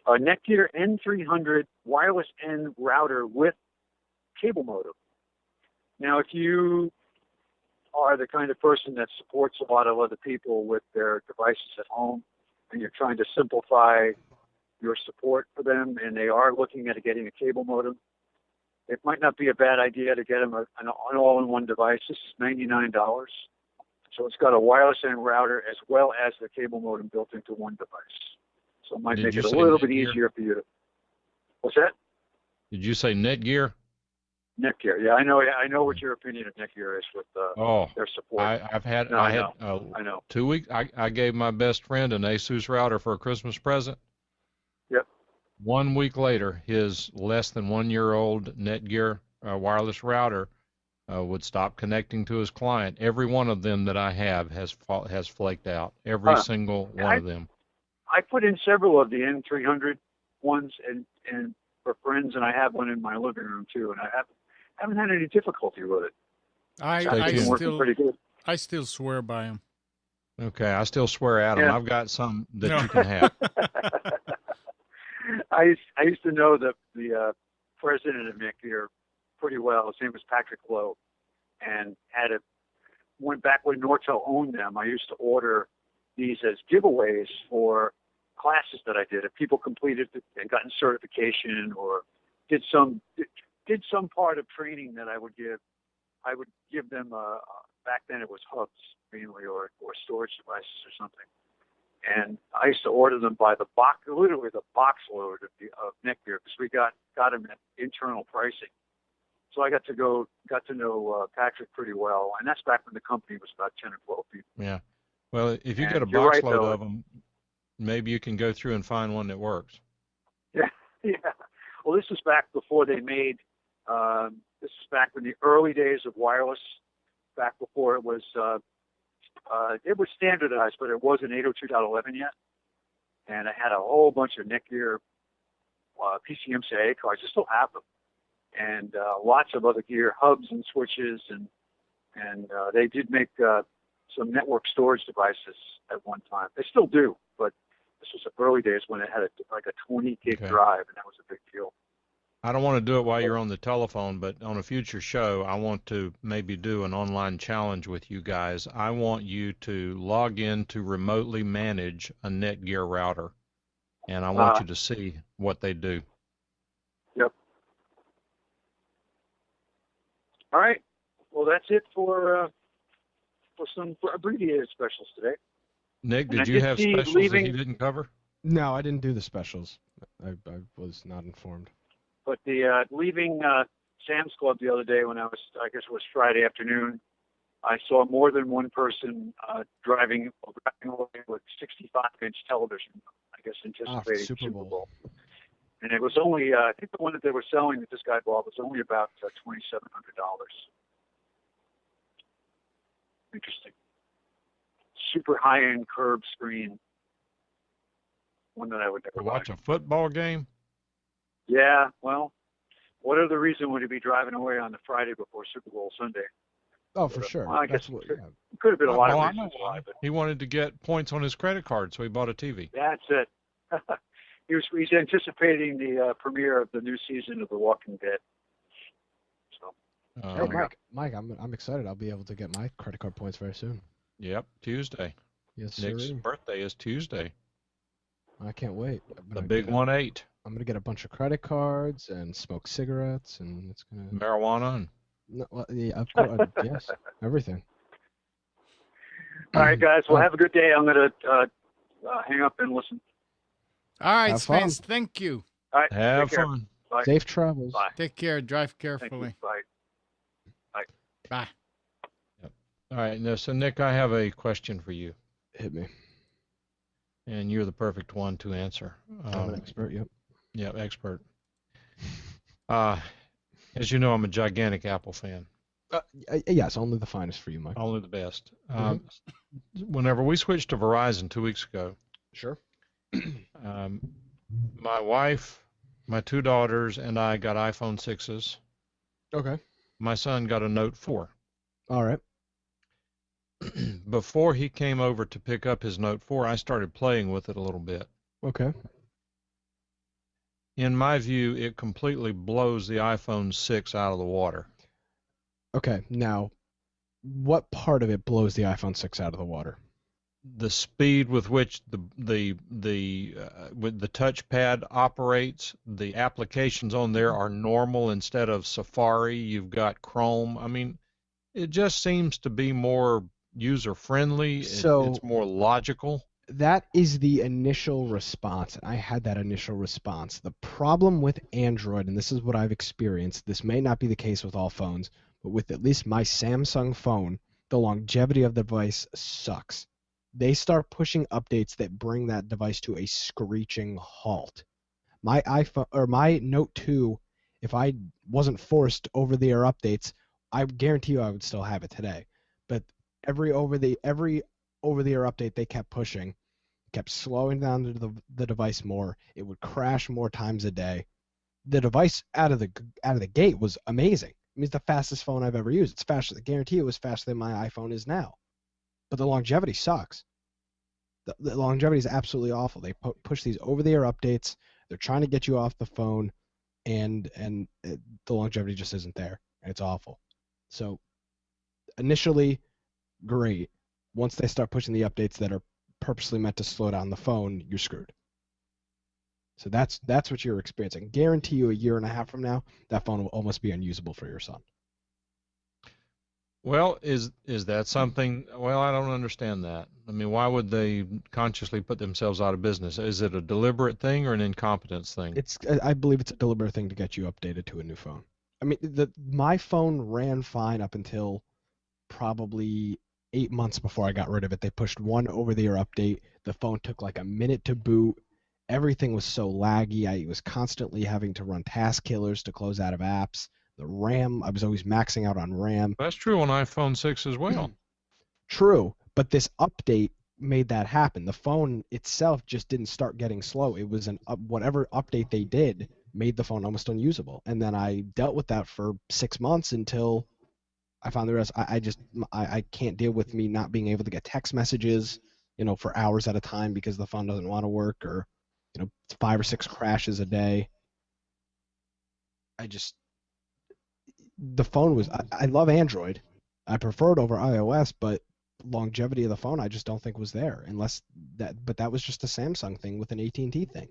A Netgear N300 wireless N router with cable modem. Now, if you are the kind of person that supports a lot of other people with their devices at home, and you're trying to simplify your support for them, and they are looking at getting a cable modem, it might not be a bad idea to get them an all-in-one device. This is $99. So it's got a wireless N router as well as the cable modem built into one device. So it might make it a little bit easier for you to... What's that? Did you say Netgear? Netgear, yeah, I know what your opinion of Netgear is with their support. I know. 2 weeks. I gave my best friend an Asus router for a Christmas present. Yep. 1 week later, his less than 1 year old Netgear wireless router would stop connecting to his client. Every one of them that I have has flaked out. Every single one of them. I put in several of the N300 ones and for friends, and I have one in my living room too, and I haven't had any difficulty with it. I still swear by them. Okay, I still swear at them. Yeah. I've got some that you can have. I used to know the president of Netgear pretty well. His name was Patrick Lowe, and went back when Nortel owned them. I used to order these as giveaways for classes that I did. If people completed and gotten certification or did some part of training that I would give them. Back then it was hubs mainly, or storage devices or something. And I used to order them by the box, literally the box load of Netgear, because we got them at internal pricing. So I got to know Patrick pretty well, and that's back when the company was about 10 or 12 people. Yeah. Well, if you And get a you're box right, load though. of them, maybe you can go through and find one that works. Yeah, yeah. Well, this was back before they made. This is back in the early days of wireless. Back before it was standardized, but it wasn't 802.11 yet. And I had a whole bunch of Netgear PCMCIA cards. I still have them, and lots of other gear, hubs and switches, and they did make some network storage devices at one time. They still do, but this was the early days when it had like a 20 gig Okay. drive, and that was a big deal. I don't want to do it while you're on the telephone, but on a future show, I want to maybe do an online challenge with you guys. I want you to log in to remotely manage a Netgear router, and I want you to see what they do. Yep. All right. Well, that's it for some abbreviated specials today. Nick, And I did you did have see specials leaving- that you didn't cover? No, I didn't do the specials. I was not informed. But the leaving Sam's Club the other day I guess it was Friday afternoon, I saw more than one person driving away with 65-inch television, I guess anticipating Super Super Bowl. Bowl. And it was only, I think the one that they were selling that this guy bought was only about $2,700. Interesting. Super high-end curved screen. One that I would To never buy. watch a football game? Yeah, well, what other reason would he be driving away on the Friday before Super Bowl Sunday? Oh, for sure. Well, I guess That's what, it yeah. could have been a lot Well, of I reasons know why, why. but He wanted to get points on his credit card, so he bought a TV. that's it. He's anticipating the premiere of the new season of The Walking Dead. So, Hey, my Mike, I'm excited. I'll be able to get my credit card points very soon. Yep, Tuesday. Yes, Nick's sir. birthday is Tuesday. I can't wait. The big 1-8. I'm gonna get a bunch of credit cards and smoke cigarettes, and it's gonna. Marijuana and No, well, yeah, of course, yes, everything. all right, guys. Well, have a good day. I'm going to hang up and listen. All right, Have fun. Spence. Thank you. All right. have take care. fun. Bye. Safe travels. Bye. Take care. Drive Thank you. carefully. Bye. Bye. All right, now, so Nick, I have a question for you, Hit me. and you're the perfect one to answer. I'm an expert. Yep. Yeah, expert. As you know, I'm a gigantic Apple fan. Yes, only the finest for you, Mike. Only the best. Mhm. Whenever we switched to Verizon 2 weeks ago, Sure. my wife, my two daughters, and I got iPhone 6s. Okay. My son got a Note 4. All right. Before he came over to pick up his Note 4, I started playing with it a little bit. Okay. In my view, it completely blows the iPhone 6 out of the water. Okay. Now, what part of it blows the iPhone 6 out of the water? The speed with which with the touchpad operates, the applications on there are normal instead of Safari. You've got Chrome. I mean, it just seems to be more user friendly. So- It's more logical. That is the initial response. I had that initial response. The problem with Android, and this is what I've experienced, this may not be the case with all phones, but with at least my Samsung phone, the longevity of the device sucks. They start pushing updates that bring that device to a screeching halt. My iPhone or my Note 2, if I wasn't forced over-the-air updates, I guarantee you I would still have it today. But every over-the-air update they kept pushing kept slowing down the device more. It would crash more times a day. The device out of the gate was amazing. I mean, it's the fastest phone I've ever used. It's faster. I guarantee it was faster than my iPhone is now. But the longevity sucks. The longevity is absolutely awful. They push these over-the-air updates. They're trying to get you off the phone. and the longevity just isn't there. It's awful. So initially, great. Once they start pushing the updates that are purposely meant to slow down the phone, you're screwed. So that's what you're experiencing. Guarantee you, a year and a half from now, that phone will almost be unusable for your son. Well, is that something? Well, I don't understand that. I mean, why would they consciously put themselves out of business? Is it a deliberate thing or an incompetence thing? I believe it's a deliberate thing to get you updated to a new phone. I mean, my phone ran fine up until probably 8 months before I got rid of it. They pushed one over-the-air update. The phone took like a minute to boot. Everything was so laggy. I was constantly having to run task killers to close out of apps. The RAM, I was always maxing out on RAM. That's true on iPhone 6 as well. True, but this update made that happen. The phone itself just didn't start getting slow. It was whatever update they did made the phone almost unusable. And then I dealt with that for 6 months until I found the rest. I can't deal with me not being able to get text messages, for hours at a time because the phone doesn't want to work, or 5 or 6 crashes a day. The phone was, I love Android. I prefer it over iOS, but longevity of the phone I just don't think was there, but that was just a Samsung thing with an AT&T thing.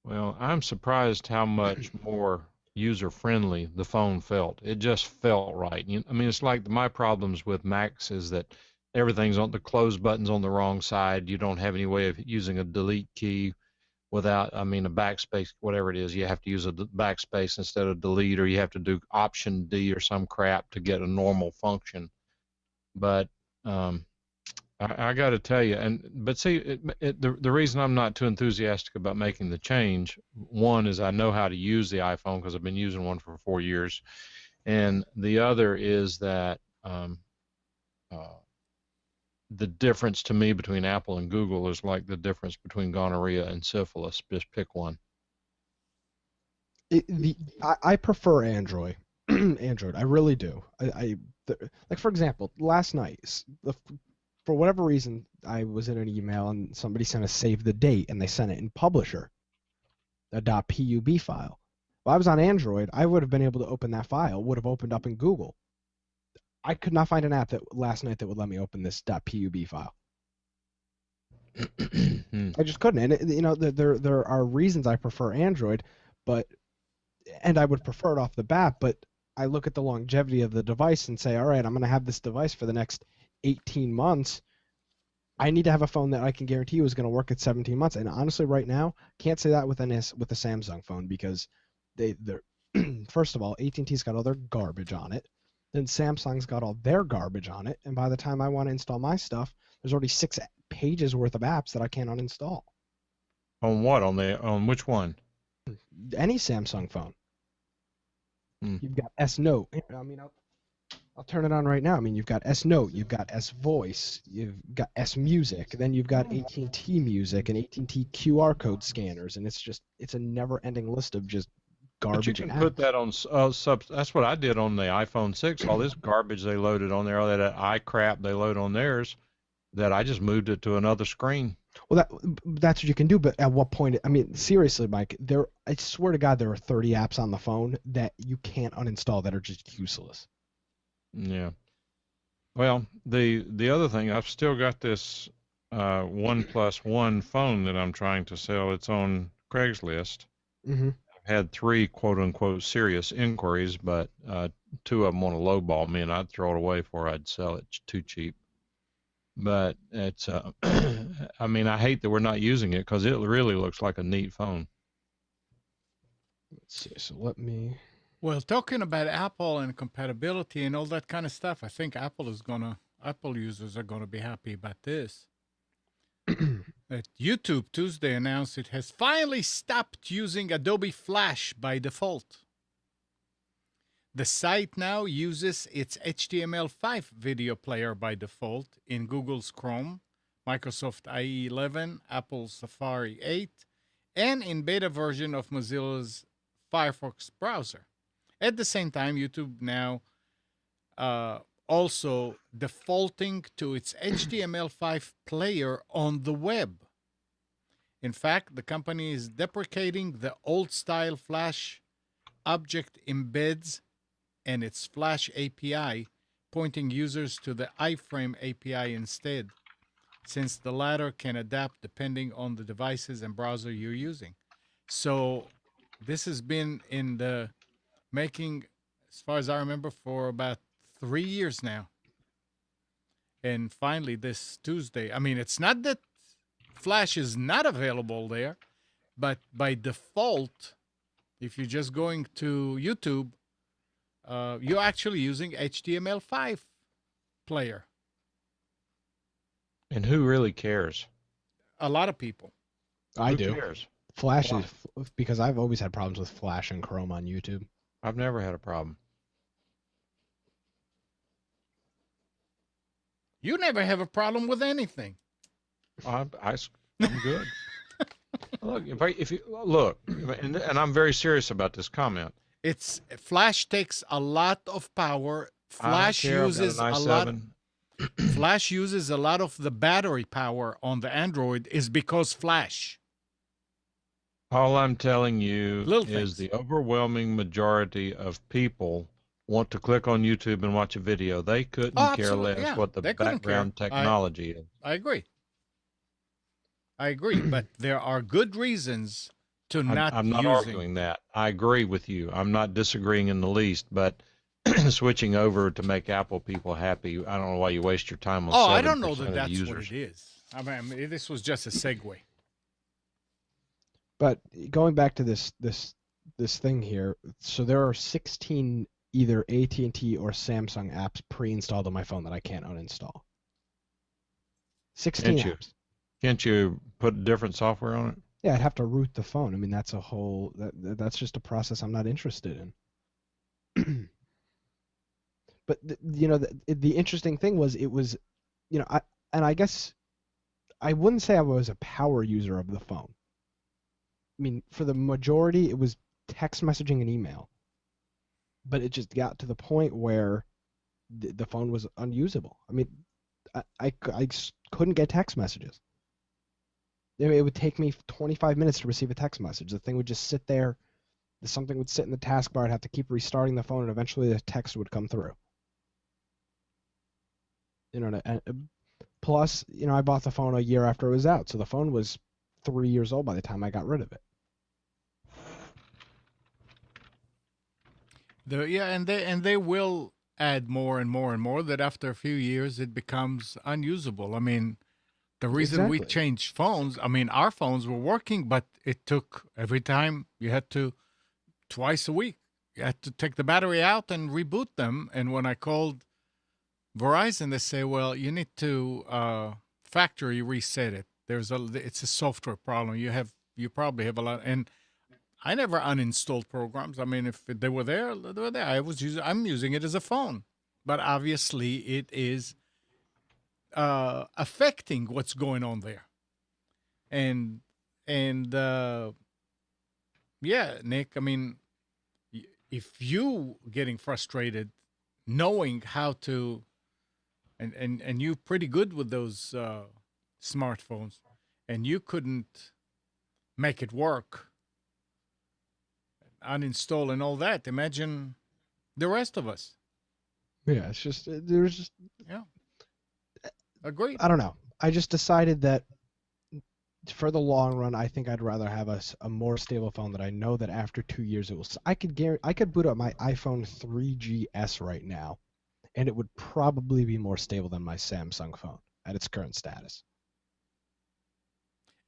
Well, I'm surprised how much more user-friendly the phone felt. It just felt right. I mean, it's like my problems with Macs is that everything's on the close button's on the wrong side. You don't have any way of using a delete key without, a backspace, whatever it is. You have to use a backspace instead of delete, or you have to do Option D or some crap to get a normal function. But I got to tell you, but see, the reason I'm not too enthusiastic about making the change, one is I know how to use the iPhone because I've been using one for 4 years, and the other is that the difference to me between Apple and Google is like the difference between gonorrhea and syphilis. Just pick one. I prefer Android. Android, I really do. Like, for example, last night, for whatever reason, I was in an email and somebody sent a save the date, and they sent it in Publisher, a .pub file. Well, I was on Android. I would have been able to open that file. Would have opened up in Google. I could not find an app last night that would let me open this .pub file. I just couldn't. And there are reasons I prefer Android, and I would prefer it off the bat. But I look at the longevity of the device and say, all right, I'm going to have this device for the next 18 months. I need to have a phone that I can guarantee you is going to work at 17 months. And honestly, right now, can't say that with a Samsung phone, because they're first of all, AT&T's got all their garbage on it. Then Samsung's got all their garbage on it, and by the time I want to install my stuff, there's already 6 pages worth of apps that I can't uninstall. On what? On which one? Any Samsung phone. You've got S Note. I mean, I'll turn it on right now. I mean, you've got S Note, you've got S Voice, you've got S Music, then you've got AT&T Music and AT&T QR code scanners, and it's a never-ending list of just garbage. But you can put that on that's what I did on the iPhone 6. All this garbage they loaded on there, all that iCrap they load on theirs, that I just moved it to another screen. Well, that's what you can do, but at what point? I mean, seriously, Mike, I swear to God, there are 30 apps on the phone that you can't uninstall that are just useless. Yeah. Well, the other thing, I've still got this OnePlus One phone that I'm trying to sell. It's on Craigslist. Mm-hmm. Had 3 quote-unquote serious inquiries, but 2 of them want to lowball me, and I'd throw it away before I'd sell it too cheap. But it's, I mean, I hate that we're not using it because it really looks like a neat phone. Let's see. So let me. Well, talking about Apple and compatibility and all that kind of stuff, I think Apple users are gonna be happy about this. That YouTube Tuesday announced it has finally stopped using Adobe Flash by default. The site now uses its HTML5 video player by default in Google's Chrome, Microsoft IE 11, Apple's Safari 8, and in beta version of Mozilla's Firefox browser. At the same time, YouTube now also defaulting to its HTML5 player on the web. In fact, the company is deprecating the old-style Flash object embeds and its Flash API, pointing users to the iframe API instead, since the latter can adapt depending on the devices and browser you're using. So this has been in the making, as far as I remember, for about 3 years now. And finally, this Tuesday, I mean, it's not that Flash is not available there, but by default, if you're just going to YouTube, you're actually using HTML5 player. And who really cares? A lot of people. I Who do. cares? Flash Why? is because I've always had problems with Flash and Chrome on YouTube. I've never had a problem. You never have a problem with anything. I'm good. Look, if you look, and I'm very serious about this comment. It's Flash takes a lot of power. I don't Flash care, I've got uses an a lot. i7. Flash uses a lot of the battery power on the Android is because Flash. All I'm telling you Little is things. the overwhelming majority of people want to click on YouTube and watch a video. They couldn't Oh, care absolutely, less yeah. what the They couldn't background care. technology is. I agree. But there are good reasons to not I'm not using. arguing that. I agree with you. I'm not disagreeing in the least, but switching over to make Apple people happy, I don't know why you waste your time on 7% Oh, I don't know that of the that's what users. it is. I mean, this was just a segue. But going back to this thing here, so there are 16 either AT&T or Samsung apps pre-installed on my phone that I can't uninstall. 16 Can't you? apps. Can't you put different software on it? Yeah, I'd have to root the phone. I mean, that's a whole that's just a process I'm not interested in. But the interesting thing was it was, I guess I wouldn't say I was a power user of the phone. I mean, for the majority, it was text messaging and email. But it just got to the point where the phone was unusable. I mean, I couldn't get text messages. It would take me 25 minutes to receive a text message. The thing would just sit there. Something would sit in the taskbar. I'd have to keep restarting the phone, and eventually the text would come through. Plus, I bought the phone a year after it was out, so the phone was 3 years old by the time I got rid of it. And they will add more and more and more that after a few years it becomes unusable. I mean, the reason we Exactly. changed phones, I mean, our phones were working, but it took every time you had to twice a week. You had to take the battery out and reboot them. And when I called Verizon, they say, well, you need to factory reset it. It's a software problem. You probably have a lot. And I never uninstalled programs. I mean, if they were there, they were there. I'm using it as a phone, but obviously it is affecting what's going on there. And yeah, Nick. I mean, if you getting frustrated, knowing how to, and you're pretty good with those smartphones, and you couldn't make it work, uninstall and all that. Imagine the rest of us. Yeah, it's just there's just Agreed. I don't know. I just decided that for the long run, I think I'd rather have a more stable phone that I know that after 2 years it will. I could boot up my iPhone 3GS right now, and it would probably be more stable than my Samsung phone at its current status.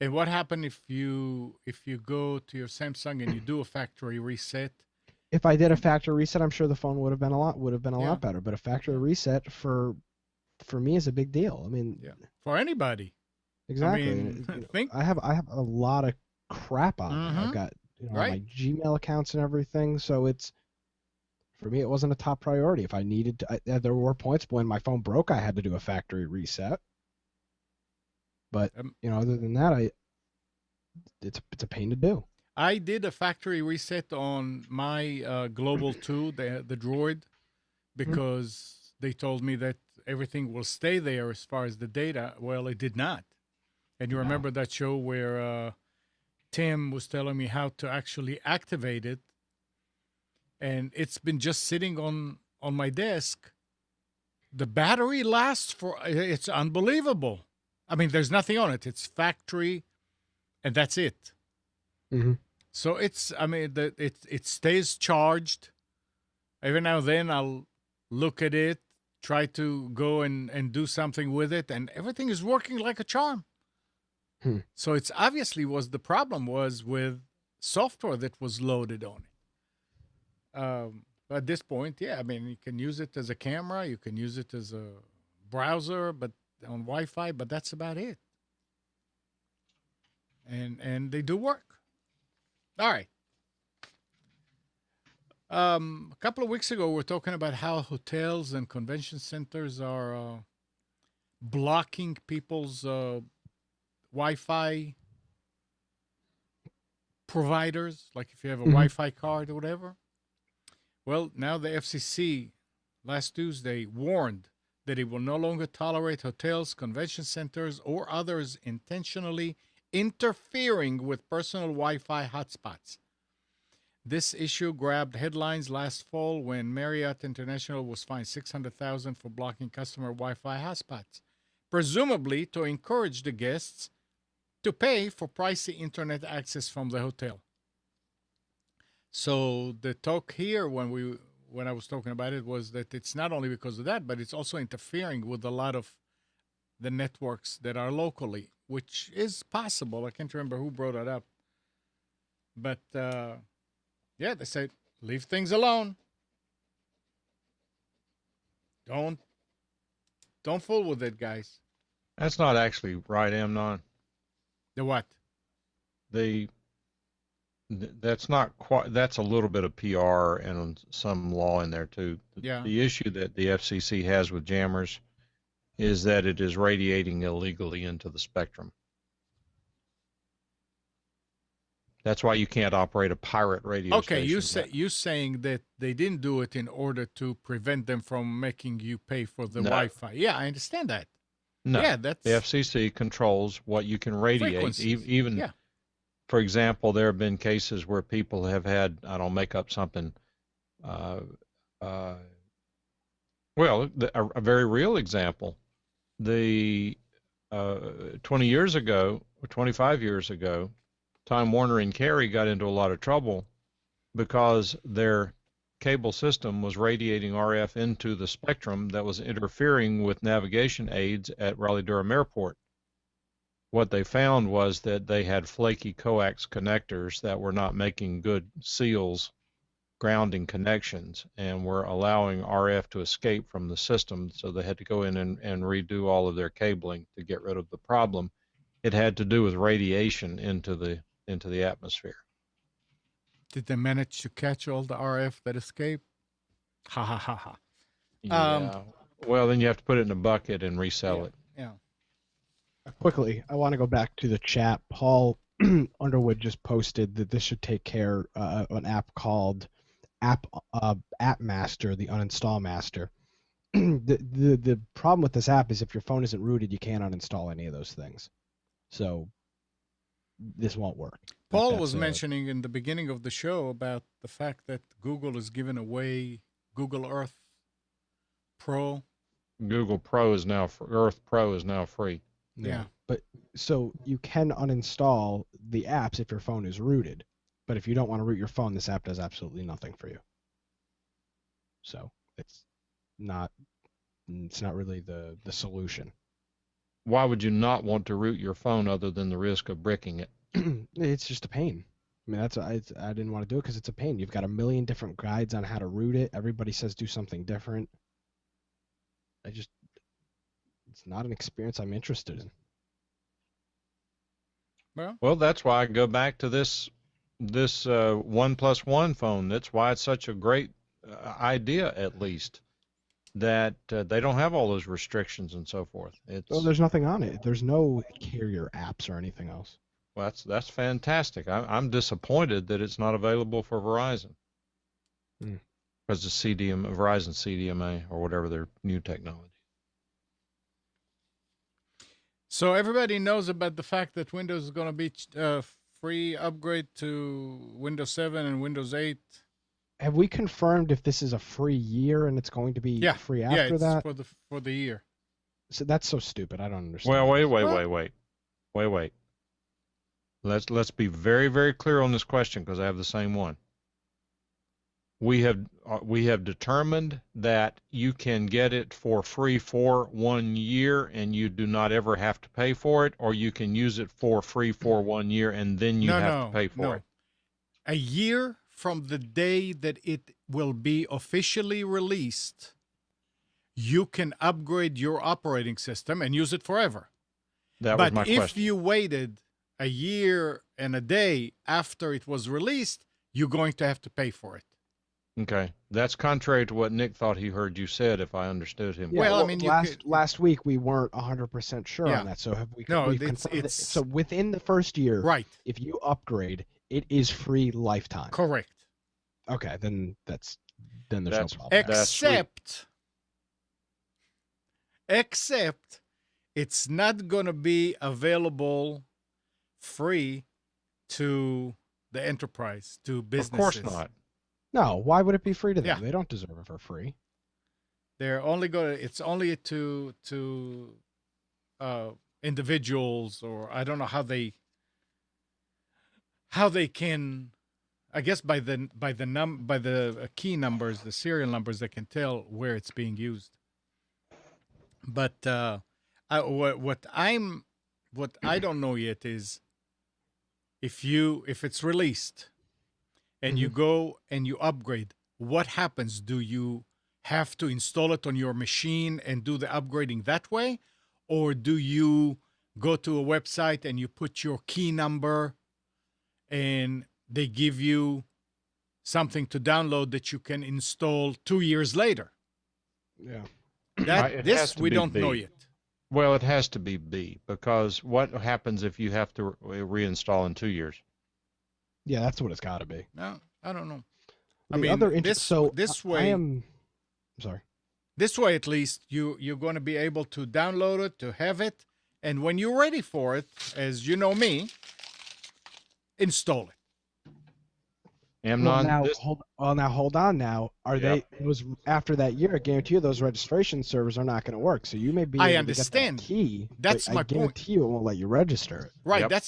And what happened if you go to your Samsung and you do a factory reset? If I did a factory reset, I'm sure the phone would have been a lot Yeah. better. But a factory reset for me is a big deal. I mean, Yeah, for anybody. exactly. I And, mean, think I have a lot of crap on there. Mhm. I've got all Right. my Gmail accounts and everything, so it's for me it wasn't a top priority. If I needed to, there were points when my phone broke, I had to do a factory reset. But other than that, it's a pain to do. I did a factory reset on my Global 2, the Droid, because they told me that everything will stay there as far as the data. Well, it did not. And you remember that show where Tim was telling me how to actually activate it. and it's been just sitting on my desk. The battery lasts for, it's unbelievable. I mean, there's nothing on it. It's factory, and that's it. Mm-hmm. So it's, I mean, it stays charged. Every now and then I'll look at it, try to go and do something with it, and everything is working like a charm. So it's obviously was the problem was with software that was loaded on it. At this point, yeah, I mean, you can use it as a camera, you can use it as a browser, but on Wi-Fi, but that's about it. And they do work. All right. A couple of weeks ago, we were talking about how hotels and convention centers are blocking people's Wi-Fi providers, like if you have a Wi-Fi card or whatever. Well, now the FCC last Tuesday warned that it will no longer tolerate hotels, convention centers, or others intentionally interfering with personal Wi-Fi hotspots. This issue grabbed headlines last fall when Marriott International was fined $600,000 for blocking customer Wi-Fi hotspots, presumably to encourage the guests to pay for pricey internet access from the hotel. So the talk here when I was talking about it was that it's not only because of that, but it's also interfering with a lot of the networks that are locally, which is possible. I can't remember who brought it up. But yeah, they said, leave things alone. Don't fool with it, guys. That's not actually right, Amnon. The what? That's not quite. That's a little bit of PR and some law in there too. Yeah. The issue that the FCC has with jammers is that it is radiating illegally into the spectrum. That's why you can't operate a pirate radio station. Okay, you saying that they didn't do it in order to prevent them from making you pay for the Wi-Fi. Yeah, I understand that. No, yeah, that's the FCC controls what you can radiate. Even, yeah. For example, there have been cases where people have had, I don't make up something, a very real example. 20 years ago, or 25 years ago, Time Warner and Cary got into a lot of trouble because their cable system was radiating RF into the spectrum that was interfering with navigation aids at Raleigh-Durham Airport. What they found was that they had flaky coax connectors that were not making good seals, grounding connections, and were allowing RF to escape from the system, so they had to go in and redo all of their cabling to get rid of the problem. It had to do with radiation into the atmosphere. Did they manage to catch all the RF that escaped? Ha ha ha ha. Yeah. Well, then you have to put it in a bucket and resell it. Yeah. Quickly, I want to go back to the chat. Paul Underwood just posted that this should take care of an app called App Master, the uninstall master. The problem with this app is if your phone isn't rooted, you can't uninstall any of those things. So this won't work. Paul was mentioning in the beginning of the show about the fact that Google is giving away Google Earth Pro. Google Pro is now Earth Pro is now free. Yeah. But so you can uninstall the apps if your phone is rooted. But if you don't want to root your phone, this app does absolutely nothing for you. So it's not really the solution. Why would you not want to root your phone other than the risk of bricking it? It's just a pain. I mean, I didn't want to do it because it's a pain. You've got a million different guides on how to root it. Everybody says do something different. It's not an experience I'm interested in. Well, that's why I go back to this OnePlus One phone. That's why it's such a great idea, at least, that they don't have all those restrictions and so forth. Well, there's nothing on it. There's no carrier apps or anything else. Well, that's fantastic. I'm disappointed that it's not available for Verizon. Because the Verizon CDMA or whatever their new technology. So everybody knows about the fact that Windows is going to be free upgrade to Windows 7 and Windows 8 have we confirmed if this is a free year and it's going to be Yeah, free yeah, after it's that? for the year. So that's so stupid. I don't understand. Well, wait. Well- Let's be very, very clear on this question because I have the same one. We have determined that you can get it for free for 1 year and you do not ever have to pay for it, or you can use it for free for 1 year and then you have to pay for it. A year from the day that it will be officially released, you can upgrade your operating system and use it forever. That was But my if question. you waited a year and a day after it was released, you're going to have to pay for it. Okay, that's contrary to what Nick thought he heard you said, if I understood him. Yeah, Well, I mean, you last week we weren't 100% sure Yeah. on that. So have we? No, we've it's- confirmed it's- so within the first year, Right, if you upgrade, it is free lifetime. correct. Okay, then there's no That's- problem. That's sweet. Except it's not going to be available free to the enterprise, to Of businesses. course not. No, why would it be free to them? Yeah. They don't deserve it for free. They're only going to, it's only to individuals, or I don't know how they can, I guess by the key numbers, the serial numbers, they can tell where it's being used. But what I don't know yet is if it's released and you go and you upgrade, what happens? Do you have to install it on your machine and do the upgrading that way, or do you go to a website and you put your key number and they give you something to download that you can install 2 years later? Yeah. It has This to we be don't know B. yet. Well, it has to be B, because what happens if you have to reinstall in 2 years? Yeah, that's what it's got to be. No, I don't know. The other this way, I'm sorry. this way at least you're going to be able to download it, to have it, and when you're ready for it, as you know me, install it. Amnon, Hold on now. Are Yep. they? It was after that year. I guarantee you those registration servers are not going to work. So you may be. I able understand. To get that key. That's but my I guarantee you it won't let you register it. Right. Yep.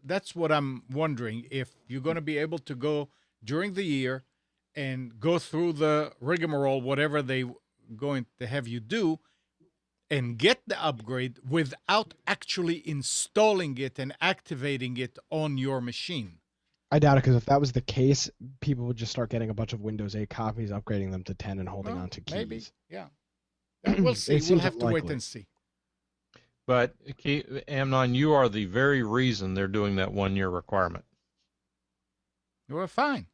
That's what I'm wondering, if you're going to be able to go during the year and go through the rigmarole, whatever they going to have you do, and get the upgrade without actually installing it and activating it on your machine. I doubt it, because if that was the case, people would just start getting a bunch of Windows 8 copies, upgrading them to 10, and holding Well, on to keys. maybe, yeah. We'll see. We'll seems have to wait unlikely. and see. but Amnon, you are the very reason they're doing that 1 year requirement. We're fine.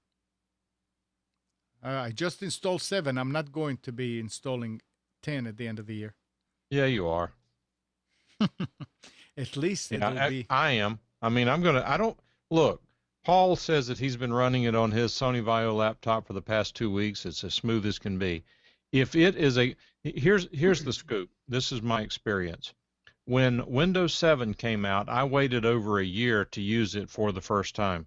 I just installed 7. I'm not going to be installing 10 at the end of the year. Yeah, you are. At least it'll Yeah, be. I am. I mean, I don't look. Paul says that he's been running it on his Sony Vaio laptop for the past 2 weeks. It's as smooth as can be. If it is here's the scoop. This is my experience. When Windows 7 came out, I waited over a year to use it for the first time.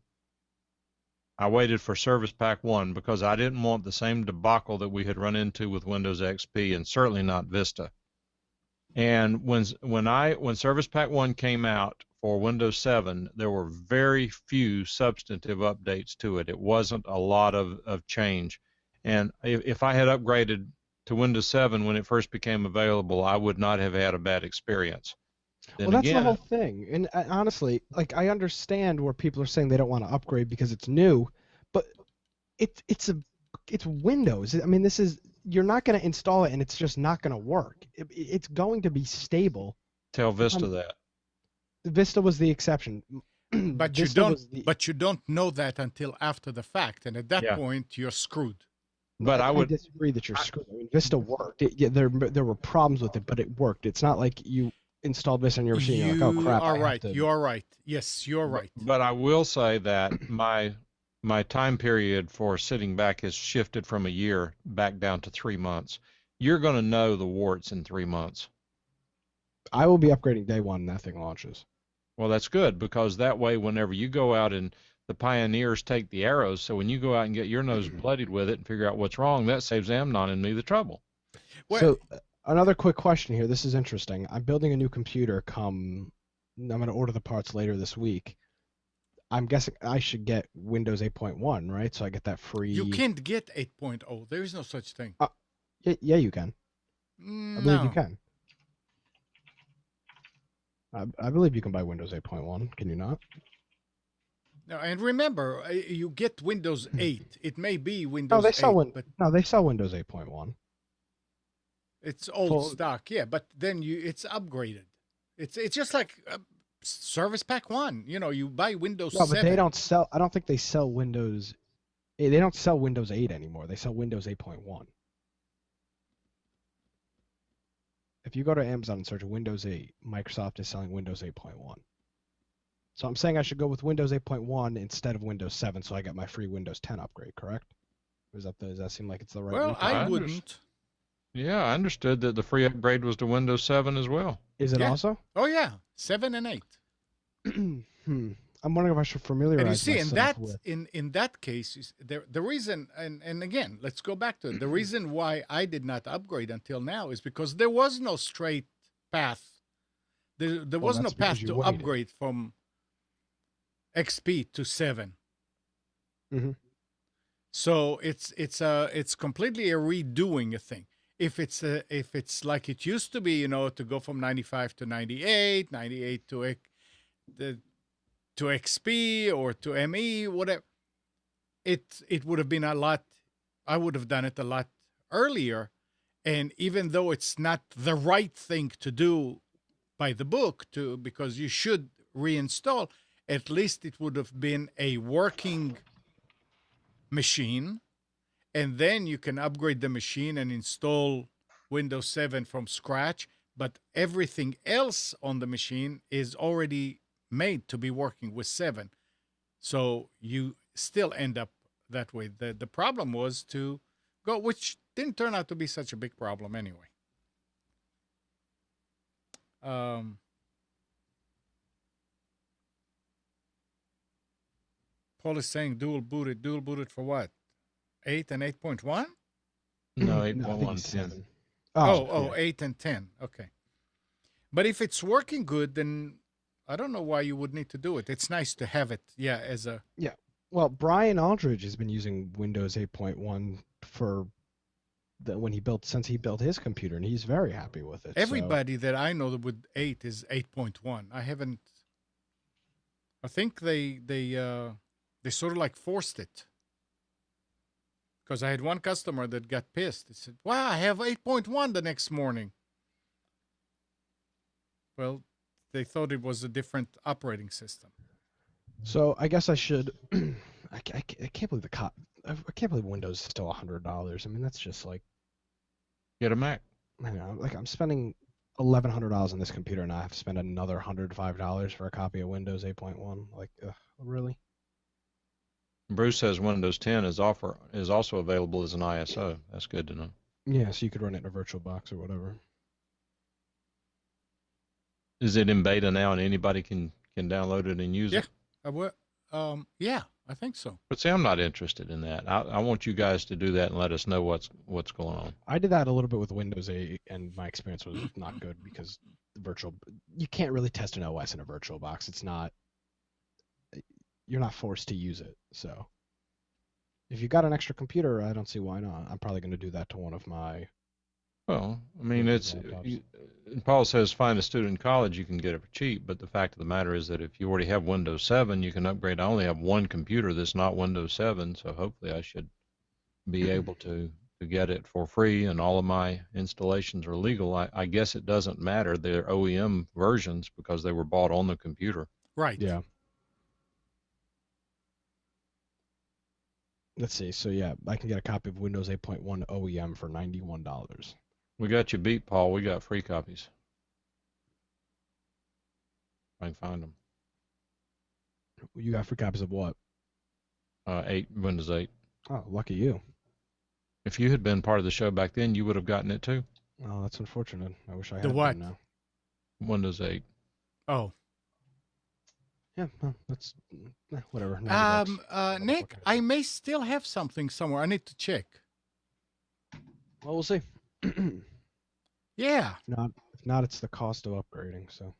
I waited for Service Pack 1 because I didn't want the same debacle that we had run into with Windows XP, and certainly not Vista. And when Service Pack 1 came out for Windows 7, there were very few substantive updates to it. It wasn't a lot of change. And if I had upgraded to Windows 7 when it first became available, I would not have had a bad experience. Then Well, that's again, the whole thing. And honestly, like, I understand where people are saying they don't want to upgrade because it's new, but it's Windows. I mean, you're not going to install it and it's just not going to work. It's going to be stable. tell Vista that. Vista was the exception. But you don't know that until after the fact, and at that Yeah. point you're screwed. But I would disagree that you're screwed. I mean, Vista worked. There were problems with it, but it worked. It's not like you installed Vista on your machine. You're like, oh crap! are I have right. to- You are right. Yes, you're right. But I will say that my time period for sitting back has shifted from a year back down to 3 months. You're going to know the warts in 3 months. I will be upgrading day one when that thing launches. Well, that's good, because that way, whenever you go out and the pioneers take the arrows. So when you go out and get your nose bloodied with it and figure out what's wrong, that saves Amnon and me the trouble. Well, So another quick question here. This is interesting. I'm building a new computer. I'm going to order the parts later this week. I'm guessing I should get Windows 8.1, right? So I get that free. you can't get 8.0. There is no such thing. Yeah, you can. I believe you No. can. I believe you can buy Windows 8.1. Can you not? No, and remember, you get Windows 8. It may be Windows No, they 8, sell but they sell Windows 8.1. it's old Full- stock. Yeah, but then it's upgraded. It's just like Service Pack 1. You know, you buy Windows No, 7. but they don't sell. I don't think they sell Windows. They don't sell Windows 8 anymore. They sell Windows 8.1. If you go to Amazon and search Windows 8, Microsoft is selling Windows 8.1. So I'm saying I should go with Windows 8.1 instead of Windows 7, so I get my free Windows 10 upgrade. Correct? Does that seem like it's the right? Well, route? I I wouldn't. Yeah, I understood that the free upgrade was to Windows 7 as well. Is it Yeah. also? Oh, yeah. 7 and 8. I'm wondering if I should familiarize And you see, myself with. in that case, the reason, and again, let's go back to it. The reason why I did not upgrade until now is because there was no straight path. There Well, was no that's because path you to waited. upgrade from XP to 7. Mhm. So it's completely a redoing a thing. If it's like it used to be, to go from 95 to 98, 98 to XP or to ME, whatever, it would have been a lot. I would have done it a lot earlier, and even though it's not the right thing to do by the book, because you should reinstall, at least it would have been a working machine, and then you can upgrade the machine and install Windows 7 from scratch. But everything else on the machine is already made to be working with 7. So you still end up that way. The problem was to go, which didn't turn out to be such a big problem anyway. Paul is saying dual booted. Dual booted for what? 8 and 8.1? No, No, I think 8.1 it's 10. 7. Oh, yeah. 8 and 10. Okay. But if it's working good, then I don't know why you would need to do it. It's nice to have it, as a. Well, Brian Aldridge has been using Windows 8.1 since he built his computer, and he's very happy with it. so- Everybody that I know that with 8 is 8.1. I haven't. I think they sort of like forced it. Because I had one customer that got pissed. He said, "Wow, I have 8.1 the next morning." Well, they thought it was a different operating system. So I guess I should. I can't believe I can't believe Windows is still $100. I mean, that's just like, Get a Mac. I don't know, like I'm spending $1,100 on this computer, and I have to spend another $105 for a copy of Windows 8.1. Like, really? Bruce says Windows 10 is also available as an ISO. That's good to know. Yeah, so you could run it in a VirtualBox or whatever. Is it in beta now and anybody can download it and use Yeah. it? Yeah, I think so. But see, I'm not interested in that. I want you guys to do that and let us know what's going on. I did that a little bit with Windows 8, and my experience was not good because you can't really test an OS in a VirtualBox. It's not. You're not forced to use it. So if you got an extra computer, I don't see why not. I'm probably going to do that to one of my. Well, I mean, Windows laptops. Paul says find a student in college, you can get it for cheap. But the fact of the matter is that if you already have Windows 7, you can upgrade. I only have one computer that's not Windows 7, so hopefully I should be able to get it for free, and all of my installations are legal. I guess it doesn't matter. They're OEM versions because they were bought on the computer. Right. Yeah. Let's see. So yeah, I can get a copy of Windows 8.1 OEM for $91. We got you beat, Paul. We got free copies. I can find them. You got free copies of what? 8 Windows 8. Oh, lucky you. If you had been part of the show back then, you would have gotten it too. Oh, that's unfortunate. I wish I had The what? been now. Windows 8. Oh, Yeah, well, that's whatever. $90. Nick, I may still have something somewhere. I need to check. Well, we'll see. Yeah. If not, it's the cost of upgrading. So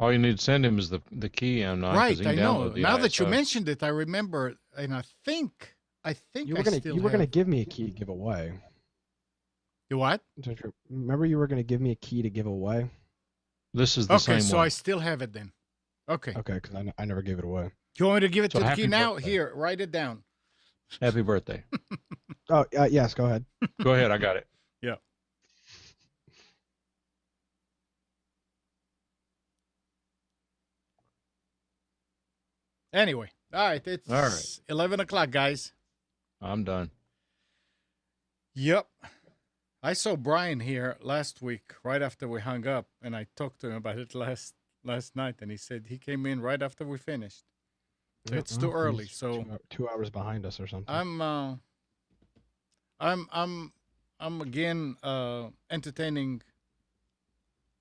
All you need to send him is the key, M9. 'cause Right, he can I know. download the Now that you ISO. mentioned it, I remember, and I think you were I gonna still you were gonna have- give me a key to give away. You what? Don't you remember you were gonna give me a key to give away? This is the Okay, same so one. I still have it then. Okay. Okay, because I never gave it away. You want me to give it So to the happy key now? birthday. Here, write it down. Happy birthday. Oh, yes, go ahead. Go ahead, I got it. Yeah. Anyway, all right, it's All right. 11 o'clock, guys. I'm done. Yep. I saw Brian here last week, right after we hung up, and I talked to him about it last night, and he said he came in right after we finished. It's too early, he's so 2 hours behind us or something. I'm again entertaining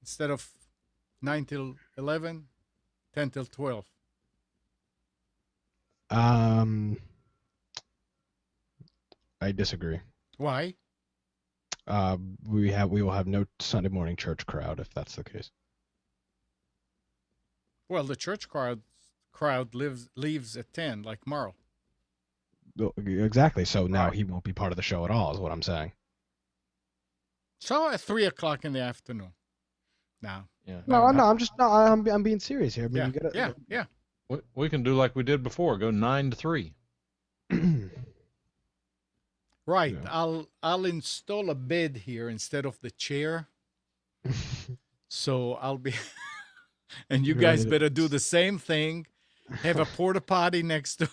instead of 9 till 11, 10 till 12. I disagree. Why? We will have no Sunday morning church crowd if that's the case. Well, the church crowd leaves at 10, like Marl. Exactly. So now Right. he won't be part of the show at all, is what I'm saying. So at 3 o'clock in the afternoon. Now. Yeah. I'm being serious here. I mean, Yeah, you gotta, yeah. We can do like we did before. Go 9 to 3. Right. Yeah. I'll install a bed here instead of the chair. So I'll be and you You're guys ready to- better do the same thing. Have a porta potty next to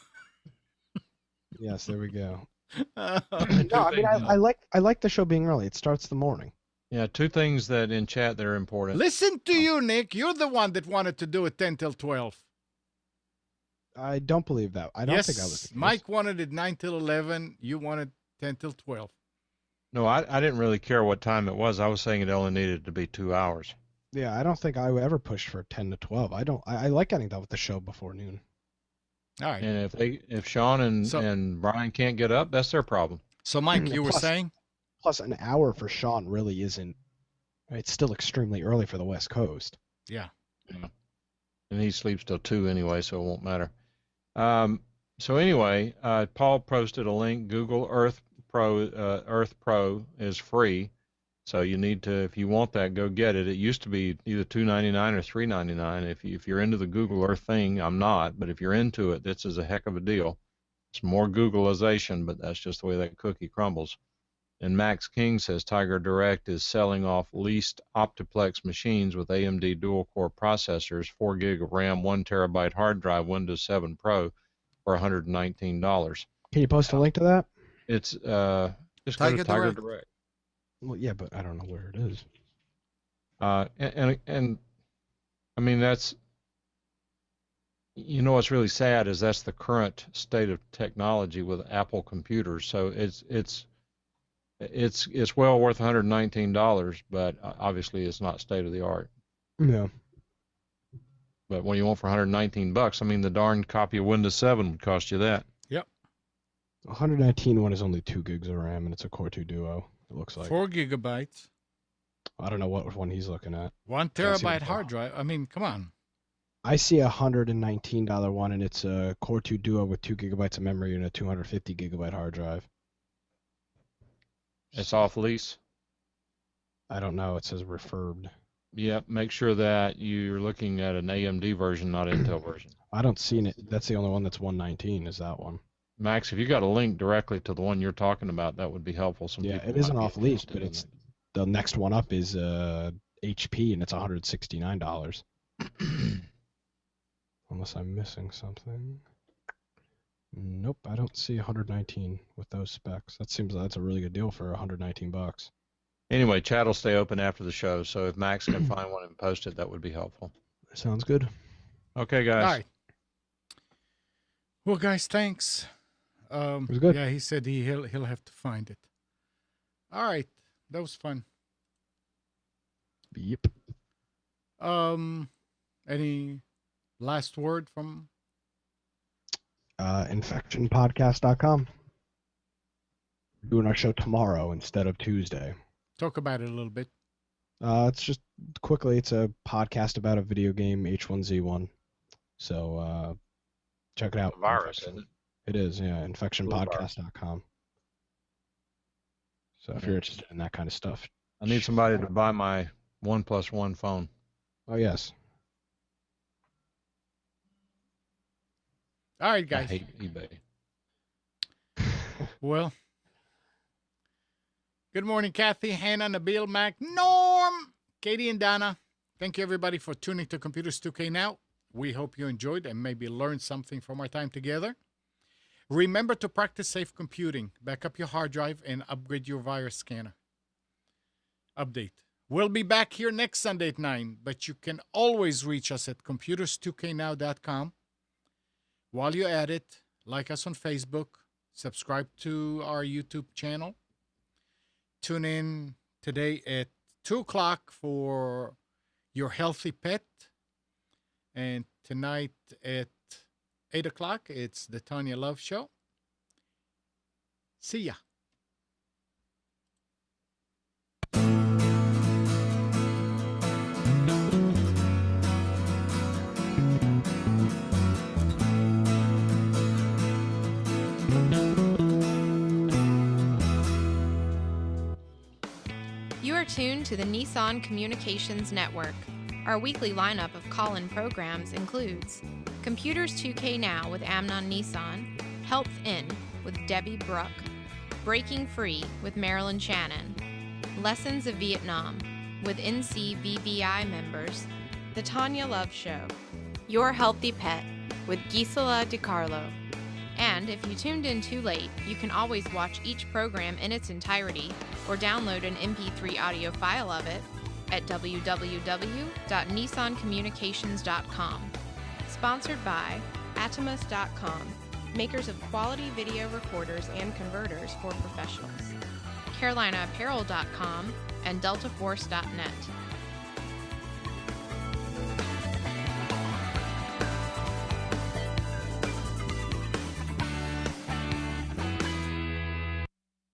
Yes, there we go. Oh, No, I mean, I like the show being early. It starts the morning. Yeah, two things that in chat that are important. Listen to you, Nick. You're the one that wanted to do it 10 till 12. I don't believe that. I don't yes, think I was. The case. Mike wanted it 9 till 11. You wanted 10 till 12. No, I didn't really care what time it was. I was saying it only needed to be 2 hours. Yeah, I don't think I ever pushed for 10 to 12. I like getting done with the show before noon. All right. And if Sean and Brian can't get up, that's their problem. So, Mike, you were Plus- saying? Plus, an hour for Sean really isn't. It's still extremely early for the West Coast. Yeah. And he sleeps till 2 anyway, so it won't matter. So anyway, Paul posted a link. Google Earth Pro is free, so you need to, if you want that, go get it. It used to be either $2.99 or $3.99. If you're into the Google Earth thing, I'm not, but if you're into it, this is a heck of a deal. It's more Googleization, but that's just the way that cookie crumbles. And Max King says Tiger Direct is selling off leased Optiplex machines with AMD dual-core processors, 4 gig of RAM, 1 terabyte hard drive, Windows 7 Pro for $119. Can you post a link to that? It's just go to Tiger Direct. Well, yeah, but I don't know where it is. And I mean that's, you know, what's really sad is that's the current state of technology with Apple computers. So it's well worth $119, but obviously it's not state of the art. No. But what do you want for $119? I mean, the darn copy of Windows 7 would cost you that. 119 one is only 2 gigs of RAM, and it's a Core 2 Duo. It looks like. 4 gigabytes. I don't know what one he's looking at. 1 Yeah, I see terabyte that. hard drive. I mean, come on. I see a $119 one, and it's a Core 2 Duo with 2 gigabytes of memory and a 250 gigabyte hard drive. It's off lease. I don't know. It says refurbed. Yep. Make sure that you're looking at an AMD version, not Intel version. I don't see it. That's the only one that's 119. Is that one? Max, if you got a link directly to the one you're talking about, that would be helpful. Some Yeah, people it isn't might be off lease, interested but in it's the next one up is HP, and it's $169. Unless I'm missing something. Nope, I don't see 119 with those specs. That's a really good deal for $119. Anyway, chat will stay open after the show, so if Max can find one and post it, that would be helpful. Sounds good. Okay, guys. All right. Well, guys, thanks. It was good. Yeah, he said he'll have to find it. All right, that was fun. Yep. Any last word from? Infectionpodcast.com. We're doing our show tomorrow instead of Tuesday. Talk about it a little bit. It's just quickly, it's a podcast about a video game, H1Z1. So check it out. A virus, isn't it? It is, yeah. Infectionpodcast.com. So if you're interested in that kind of stuff. I need somebody to buy my 1+1 phone. Oh, yes. All right, I guys. hate eBay. Well, good morning, Kathy, Hannah, Nabil, Mac, Norm, Katie, and Donna. Thank you, everybody, for tuning to Computers 2K Now. We hope you enjoyed and maybe learned something from our time together. Remember to practice safe computing. Back up your hard drive and upgrade your virus scanner. Update. We'll be back here next Sunday at 9, but you can always reach us at computers2know.com. While you're at it, like us on Facebook, subscribe to our YouTube channel. Tune in today at 2 o'clock for Your Healthy Pet. And tonight at 8 o'clock, it's the Tanya Love Show. See ya. You are tuned to the Nissan Communications Network. Our weekly lineup of call-in programs includes Computers 2K Now with Amnon Nissan, Health In with Debbie Bruck, Breaking Free with Marilyn Shannon, Lessons of Vietnam with NCVVI members, The Tanya Love Show, Your Healthy Pet with Gisela DiCarlo. And if you tuned in too late, you can always watch each program in its entirety or download an MP3 audio file of it at www.nissancommunications.com. Sponsored by Atomus.com, makers of quality video recorders and converters for professionals, CarolinaApparel.com, and DeltaForce.net.